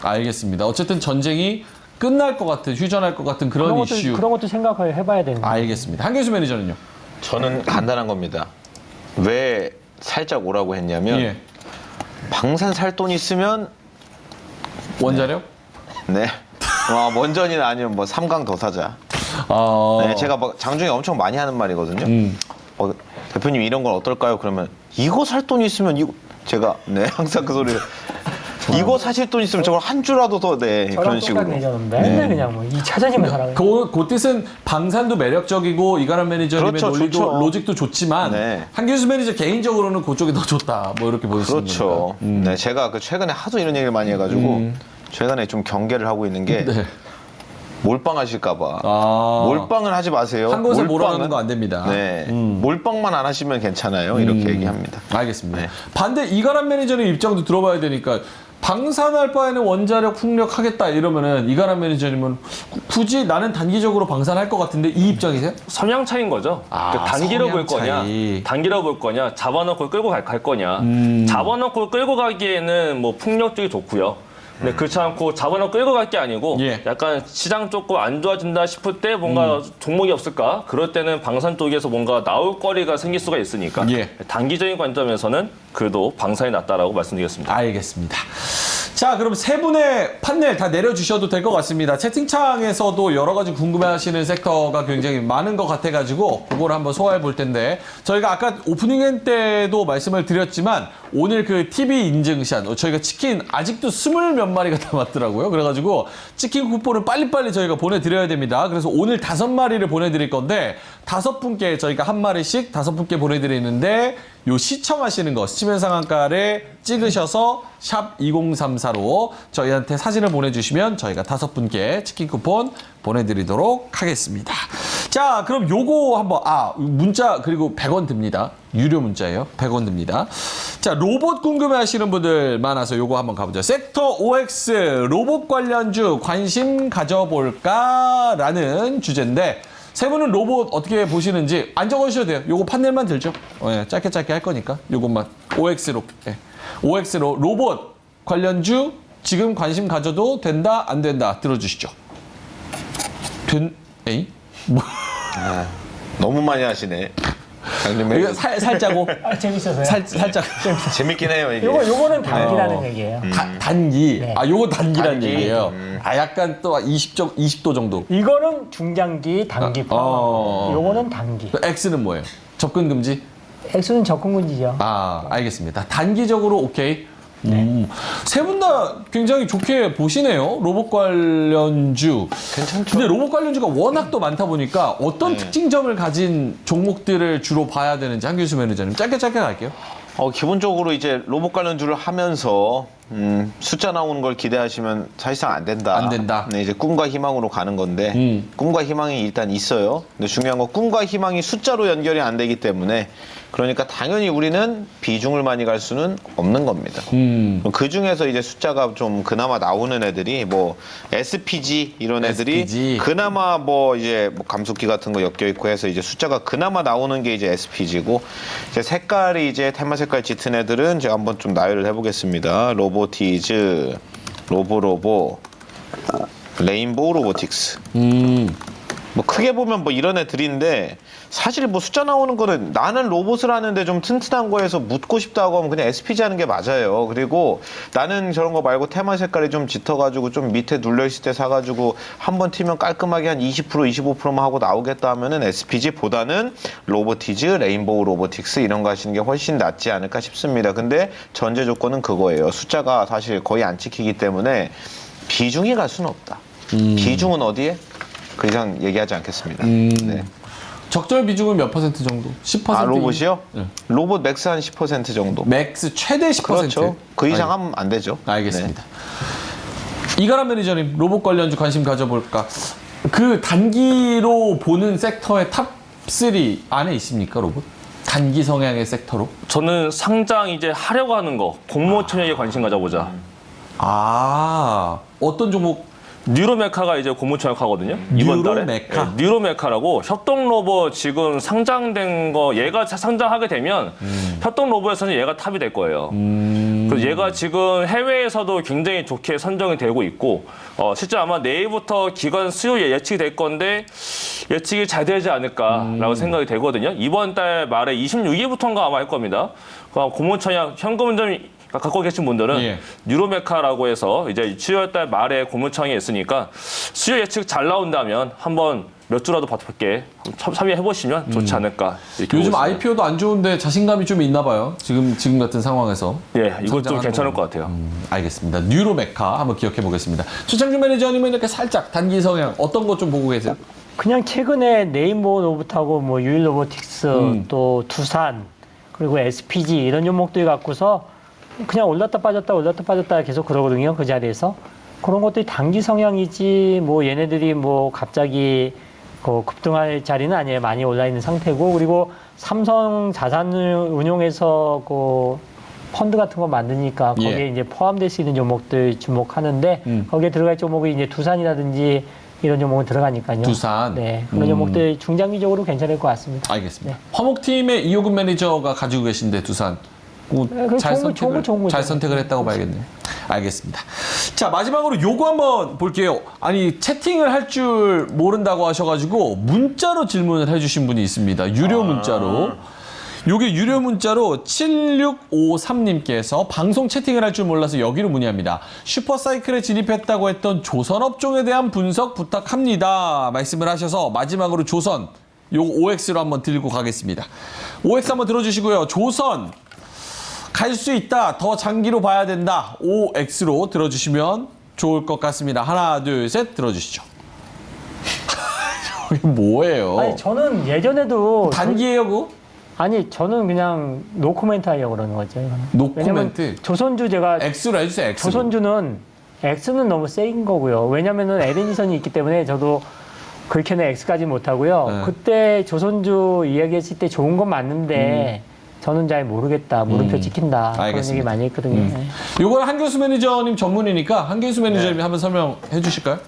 알겠습니다. 어쨌든 전쟁이 끝날 것 같은 휴전할 것 같은 그런 이슈. 그런 것도 생각을 해봐야 되는 거예요. 알겠습니다. 한교수 매니저는요? 저는 간단한 겁니다. 왜 살짝 오라고 했냐면 예. 방산 살 돈 있으면 원자력? 네. 원전이나 아니면 뭐 삼강 더 사자. 네, 제가 막 장중에 엄청 많이 하는 말이거든요. 대표님 이런 건 어떨까요? 그러면 이거 살 돈 있으면 이거 제가 네 항상 그 소리를 이거 사실 돈 있으면 저걸 한 주라도 더 네 그런 식으로. 맨날 그냥 뭐 2차 전지만 사라고. 그 뜻은 방산도 매력적이고 이가람 매니저님의 그렇죠, 논리도 좋죠. 로직도 좋지만 네. 한교수 매니저 개인적으로는 그쪽이 더 좋다. 뭐 이렇게 보시는 그렇죠. 네, 제가 그 최근에 하도 이런 얘기를 많이 해가지고 최근에 좀 경계를 하고 있는 게 네. 몰빵하실까봐. 몰빵을 하지 마세요. 한 곳에 몰빵은- 몰아가는 거 안 됩니다. 네, 몰빵만 안 하시면 괜찮아요. 이렇게 얘기합니다. 알겠습니다. 네. 반대 이가람 매니저의 입장도 들어봐야 되니까 방산할 바에는 원자력 풍력하겠다 이러면은 이가람 매니저님은 굳이 나는 단기적으로 방산할 것 같은데 이 입장이세요? 성향 차이인 거죠. 아, 그 단기로 볼 성향 거냐, 차이. 단기로 볼 거냐, 잡아놓고 끌고 갈 거냐. 잡아놓고 끌고 가기에는 뭐 풍력 쪽이 좋고요. 근데 그렇지 않고 잡아놓고 끌고 갈 게 아니고 예. 약간 시장 조금 안 좋아진다 싶을 때 뭔가 종목이 없을까? 그럴 때는 방산 쪽에서 뭔가 나올 거리가 생길 수가 있으니까 예. 단기적인 관점에서는 그래도 방산이 낫다라고 말씀드리겠습니다. 알겠습니다. 자, 그럼 세 분의 판넬 다 내려주셔도 될 것 같습니다. 채팅창에서도 여러 가지 궁금해하시는 섹터가 굉장히 많은 것 같아가지고 그걸 한번 소화해 볼 텐데 저희가 아까 오프닝 때도 말씀을 드렸지만 오늘 그 TV 인증샷 저희가 치킨 아직도 20몇 마리가 남았더라고요. 그래가지고 치킨 쿠폰을 빨리빨리 저희가 보내드려야 됩니다. 그래서 오늘 5마리를 보내드릴 건데 5분께 저희가 1마리씩 5분께 보내드리는데 요 시청하시는 거 스치면 상한가를 찍으셔서 샵 2034로 저희한테 사진을 보내주시면 저희가 5분께 치킨 쿠폰 보내드리도록 하겠습니다. 자, 그럼 요거 한번 문자 그리고 100원 듭니다. 유료 문자예요. 100원 듭니다. 자, 로봇 궁금해하시는 분들 많아서 요거 한번 가보죠. 섹터 OX 로봇 관련주 관심 가져볼까라는 주제인데 세 분은 로봇 어떻게 보시는지 안 적어주셔도 돼요. 요거 판넬만 들죠. 예, 짧게 할 거니까 요것만 OX로. 예. OX로 로봇 관련주 지금 관심 가져도 된다 안 된다 들어주시죠. 에이? 뭐? 너무 많이 하시네. 장님 이거 살짜고 재밌어서요. 살짝 재밌긴 해요 이게. 요거는 단기라는 얘기예요. 단기. 네. 요거 단기라는 단기. 얘기예요. 약간 또 20도 정도. 이거는 중장기, 단기 포함. 요거는 단기. X는 뭐예요? 접근 금지? 액수는 접근금지죠. 알겠습니다. 단기적으로 오케이. 세 분 다 굉장히 좋게 보시네요. 로봇 관련주. 괜찮죠. 근데 로봇 관련주가 워낙 또 많다 보니까 어떤 특징점을 가진 종목들을 주로 봐야 되는지 한규수 매니저님 짧게 갈게요. 기본적으로 이제 로봇 관련주를 하면서 숫자 나오는 걸 기대하시면 사실상 안 된다. 안 된다. 네, 이제 꿈과 희망으로 가는 건데 꿈과 희망이 일단 있어요. 근데 중요한 건 꿈과 희망이 숫자로 연결이 안 되기 때문에 그러니까 당연히 우리는 비중을 많이 갈 수는 없는 겁니다. 그 중에서 이제 숫자가 좀 그나마 나오는 애들이 뭐 SPG 이런 애들이 SPG. 그나마 뭐 이제 뭐 감속기 같은 거 엮여 있고 해서 이제 숫자가 그나마 나오는 게 이제 SPG고 이제 색깔이 이제 테마 색깔 짙은 애들은 제가 한번 좀 나열을 해보겠습니다. 로보티즈, 로보로보, 레인보우 로보틱스. 뭐 크게 보면 뭐 이런 애들인데 사실 뭐 숫자 나오는 거는 나는 로봇을 하는데 좀 튼튼한 거에서 묻고 싶다고 하면 그냥 SPG 하는 게 맞아요. 그리고 나는 저런 거 말고 테마 색깔이 좀 짙어가지고 좀 밑에 눌려있을 때 사가지고 한번 튀면 깔끔하게 한 20% 25%만 하고 나오겠다 하면은 SPG보다는 로보티즈, 레인보우 로보틱스 이런 거 하시는 게 훨씬 낫지 않을까 싶습니다. 근데 전제 조건은 그거예요. 숫자가 사실 거의 안 찍히기 때문에 비중이 갈 수는 없다. 비중은 어디에? 그 이상 얘기하지 않겠습니다. 네. 적절 비중은 몇 퍼센트 정도? 10%? 로봇이요? 네. 로봇 맥스 한 10% 정도. 맥스 최대 10%? 그렇죠. 그 이상 하면 안 되죠. 알겠습니다. 이가람 매니저님 로봇 관련주 관심 가져볼까? 그 단기로 보는 섹터의 탑3 안에 있습니까 로봇? 단기 성향의 섹터로? 저는 상장 이제 하려고 하는 거 공모처에 관심 가져보자. 어떤 종목? 뉴로메카가 이제 고무청약하거든요. 이번 달에. 뉴로메카? 네, 뉴로메카라고 협동 로봇 지금 상장된 거 얘가 상장하게 되면 협동 로봇에서는 얘가 탑이 될 거예요. 그래서 얘가 지금 해외에서도 굉장히 좋게 선정이 되고 있고 실제 아마 내일부터 기관 수요 예측이 될 건데 예측이 잘 되지 않을까라고 생각이 되거든요. 이번 달 말에 26일부터인가 아마 할 겁니다. 고무청약 현금점 갖고 계신 분들은 예. 뉴로메카라고 해서 이제 7월달 말에 고무청이 있으니까 수요 예측 잘 나온다면 한번 몇 주라도 받게 참여해 보시면 좋지 않을까. 이렇게 요즘 보고 있습니다. IPO도 안 좋은데 자신감이 좀 있나 봐요. 지금 같은 상황에서. 예, 이것도 성장하는 괜찮을 거. 것 같아요. 알겠습니다. 뉴로메카 한번 기억해 보겠습니다. 최창준 매니저님은 이렇게 살짝 단기 성향 어떤 것 좀 보고 계세요? 그냥 최근에 네임보 로봇하고 뭐 유일 로보틱스 또 두산 그리고 SPG 이런 종목들 갖고서 그냥 올랐다 빠졌다 계속 그러거든요. 그 자리에서. 그런 것들이 단기 성향이지 뭐 얘네들이 뭐 갑자기 급등할 자리는 아니에요. 많이 올라 있는 상태고 그리고 삼성 자산을 운용해서 펀드 같은 거 만드니까 거기에 예. 이제 포함될 수 있는 종목들 주목하는데 거기에 들어갈 종목이 이제 두산이라든지 이런 종목은 들어가니까요. 두산. 네, 그런 종목들 중장기적으로 괜찮을 것 같습니다. 알겠습니다. 화목팀의 이호근 매니저가 가지고 계신데 두산. 그럼 좋은 거죠. 잘 선택을 했다고 봐야겠네요. 알겠습니다. 자, 마지막으로 요거 한번 볼게요. 아니, 채팅을 할 줄 모른다고 하셔가지고 문자로 질문을 해주신 분이 있습니다. 유료 문자로. 요게 유료 문자로 7653님께서 방송 채팅을 할 줄 몰라서 여기로 문의합니다. 슈퍼사이클에 진입했다고 했던 조선업종에 대한 분석 부탁합니다. 말씀을 하셔서 마지막으로 조선, 요거 OX로 한번 들고 가겠습니다. OX 한번 들어주시고요. 조선. 갈 수 있다. 더 장기로 봐야 된다. OX로 들어주시면 좋을 것 같습니다. 하나, 둘, 셋 들어주시죠. 이게 뭐예요? 아니 저는 예전에도 단기예요, 그거? 아니 저는 그냥 노코멘트 하려고 그러는 거죠. 이거는. 노코멘트? 왜냐면 조선주 제가 X로 해주세요, X로. 조선주는 X는 너무 세인 거고요. 왜냐면은 LNG선이 있기 때문에 저도 그렇게는 X까지 못하고요. 네. 그때 조선주 이야기했을 때 좋은 건 맞는데 저는 잘 모르겠다. 물음표 찍힌다. 그런 알겠습니다. 얘기 많이 했거든요. 네. 요거는 한교수 매니저님 전문이니까 한교수 매니저님이 한번 설명해 주실까요?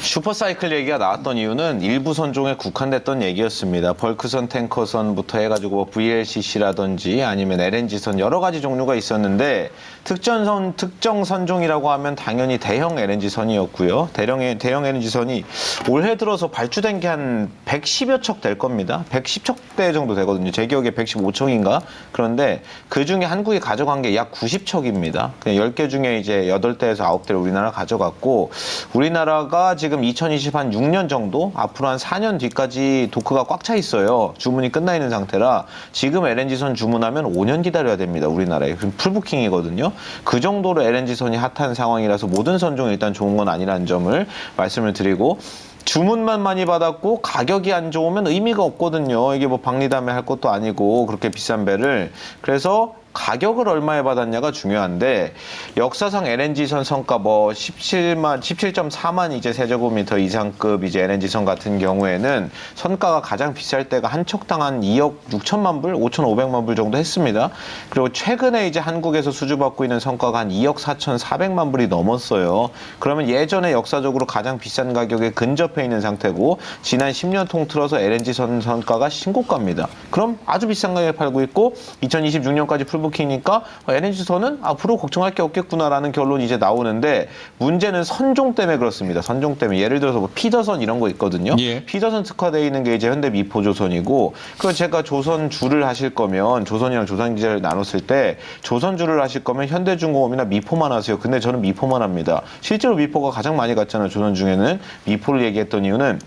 슈퍼사이클 얘기가 나왔던 이유는 일부 선종에 국한됐던 얘기였습니다. 벌크선, 탱커선부터 해가지고 뭐 VLCC라든지 아니면 LNG선 여러 가지 종류가 있었는데 특정 선종이라고 하면 당연히 대형 LNG선이었고요. 대형 LNG선이 올해 들어서 발주된 게 한 110여 척 될 겁니다. 110척 대 정도 되거든요. 제 기억에 115척인가? 그런데 그 중에 한국이 가져간 게 약 90척입니다. 그냥 10개 중에 이제 8대에서 9대를 우리나라가 가져갔고 우리나라가 지금 2020한 6년 정도 앞으로 한 4년 뒤까지 도크가 꽉 차 있어요. 주문이 끝나 있는 상태라 지금 LNG선 주문하면 5년 기다려야 됩니다. 우리나라에. 그럼 풀부킹이거든요. 그 정도로 LNG선이 핫한 상황이라서 모든 선종이 일단 좋은 건 아니라는 점을 말씀을 드리고 주문만 많이 받았고 가격이 안 좋으면 의미가 없거든요. 이게 뭐 박리담에 할 것도 아니고 그렇게 비싼 배를. 그래서 가격을 얼마에 받았냐가 중요한데 역사상 LNG선 성가 뭐 17.4만 이제 세제곱미터 이상급 이제 LNG선 같은 경우에는 선가가 가장 비쌀 때가 한 척당 한 2억 6천만 불, 5,500만 불 정도 했습니다. 그리고 최근에 이제 한국에서 수주받고 있는 성가가 한 2억 4,400만 불이 넘었어요. 그러면 예전에 역사적으로 가장 비싼 가격에 근접해 있는 상태고 지난 10년 통틀어서 LNG선 선가가 신고가입니다. 그럼 아주 비싼 가격에 팔고 있고 2026년까지 풀부킹이니까 LNG선은 앞으로 걱정할 게 없겠구나라는 결론이 이제 나오는데 문제는 선종 때문에 그렇습니다. 선종 때문에 예를 들어서 뭐 피더선 이런 거 있거든요. 예. 피더선 특화되어 있는 게 이제 현대 미포조선이고 그리고 제가 조선주를 하실 거면 조선이랑 조선기자를 나눴을 때 조선주를 하실 거면 현대중공업이나 미포만 하세요. 근데 저는 미포만 합니다. 실제로 미포가 가장 많이 갔잖아요. 조선 중에는 미포를 얘기했던 이유는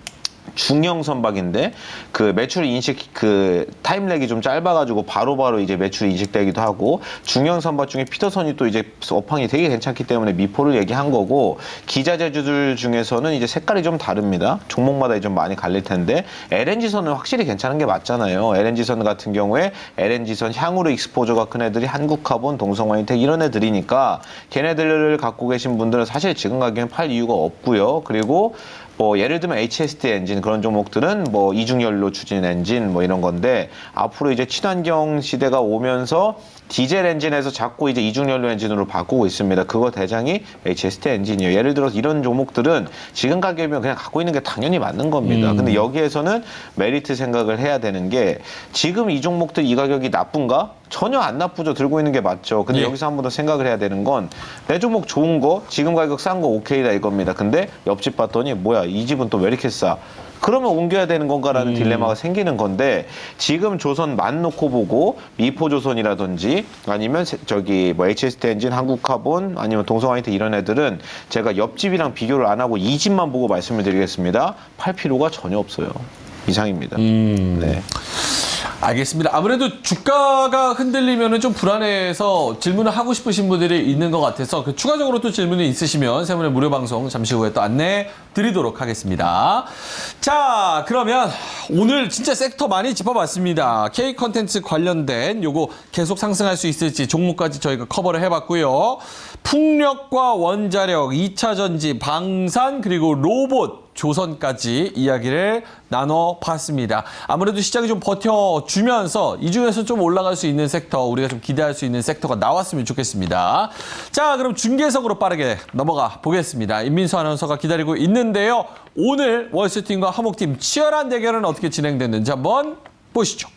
중형 선박인데 그 매출 인식 그 타임렉이 좀 짧아가지고 바로바로 이제 매출이 인식되기도 하고 중형 선박 중에 피터선이 또 이제 업황이 되게 괜찮기 때문에 미포를 얘기한 거고 기자 제주들 중에서는 이제 색깔이 좀 다릅니다. 종목마다 좀 많이 갈릴 텐데 LNG선은 확실히 괜찮은 게 맞잖아요. LNG선 같은 경우에 LNG선 향후로 익스포저가 큰 애들이 한국카본, 동성화이텍 이런 애들이니까 걔네들을 갖고 계신 분들은 사실 지금 가격엔 팔 이유가 없고요. 그리고 뭐 예를 들면 HST 엔진 그런 종목들은 뭐 이중연료 추진 엔진 뭐 이런 건데 앞으로 이제 친환경 시대가 오면서 디젤 엔진에서 자꾸 이제 이중연료 엔진으로 바꾸고 있습니다. 그거 대장이 HST 엔진이에요. 예를 들어서 이런 종목들은 지금 가격이면 그냥 갖고 있는 게 당연히 맞는 겁니다. 근데 여기에서는 메리트 생각을 해야 되는 게 지금 이 종목들 이 가격이 나쁜가? 전혀 안 나쁘죠. 들고 있는 게 맞죠. 근데 예. 여기서 한 번 더 생각을 해야 되는 건 내 종목 좋은 거 지금 가격 싼 거 오케이다 이겁니다. 근데 옆집 봤더니 뭐야 이 집은 또 왜 이렇게 싸? 그러면 옮겨야 되는 건가라는 딜레마가 생기는 건데 지금 조선 만 놓고 보고 미포조선이라든지 아니면 저기 뭐 HST 엔진, 한국카본 아니면 동성화이텍 이런 애들은 제가 옆집이랑 비교를 안 하고 이 집만 보고 말씀을 드리겠습니다. 팔 필요가 전혀 없어요. 이상입니다. 네. 알겠습니다. 아무래도 주가가 흔들리면 좀 불안해서 질문을 하고 싶으신 분들이 있는 것 같아서 그 추가적으로 또 질문이 있으시면 세문의 무료 방송 잠시 후에 또 안내 드리도록 하겠습니다. 자, 그러면 오늘 진짜 섹터 많이 짚어봤습니다. K 컨텐츠 관련된 요거 계속 상승할 수 있을지 종목까지 저희가 커버를 해봤고요. 풍력과 원자력, 2차 전지, 방산 그리고 로봇 조선까지 이야기를 나눠봤습니다. 아무래도 시장이 좀 버텨주면서 이 중에서 좀 올라갈 수 있는 섹터, 우리가 좀 기대할 수 있는 섹터가 나왔으면 좋겠습니다. 자, 그럼 중계석으로 빠르게 넘어가 보겠습니다. 임민수 아나운서가 기다리고 있는데요. 오늘 월스트팀과 화목팀 치열한 대결은 어떻게 진행됐는지 한번 보시죠.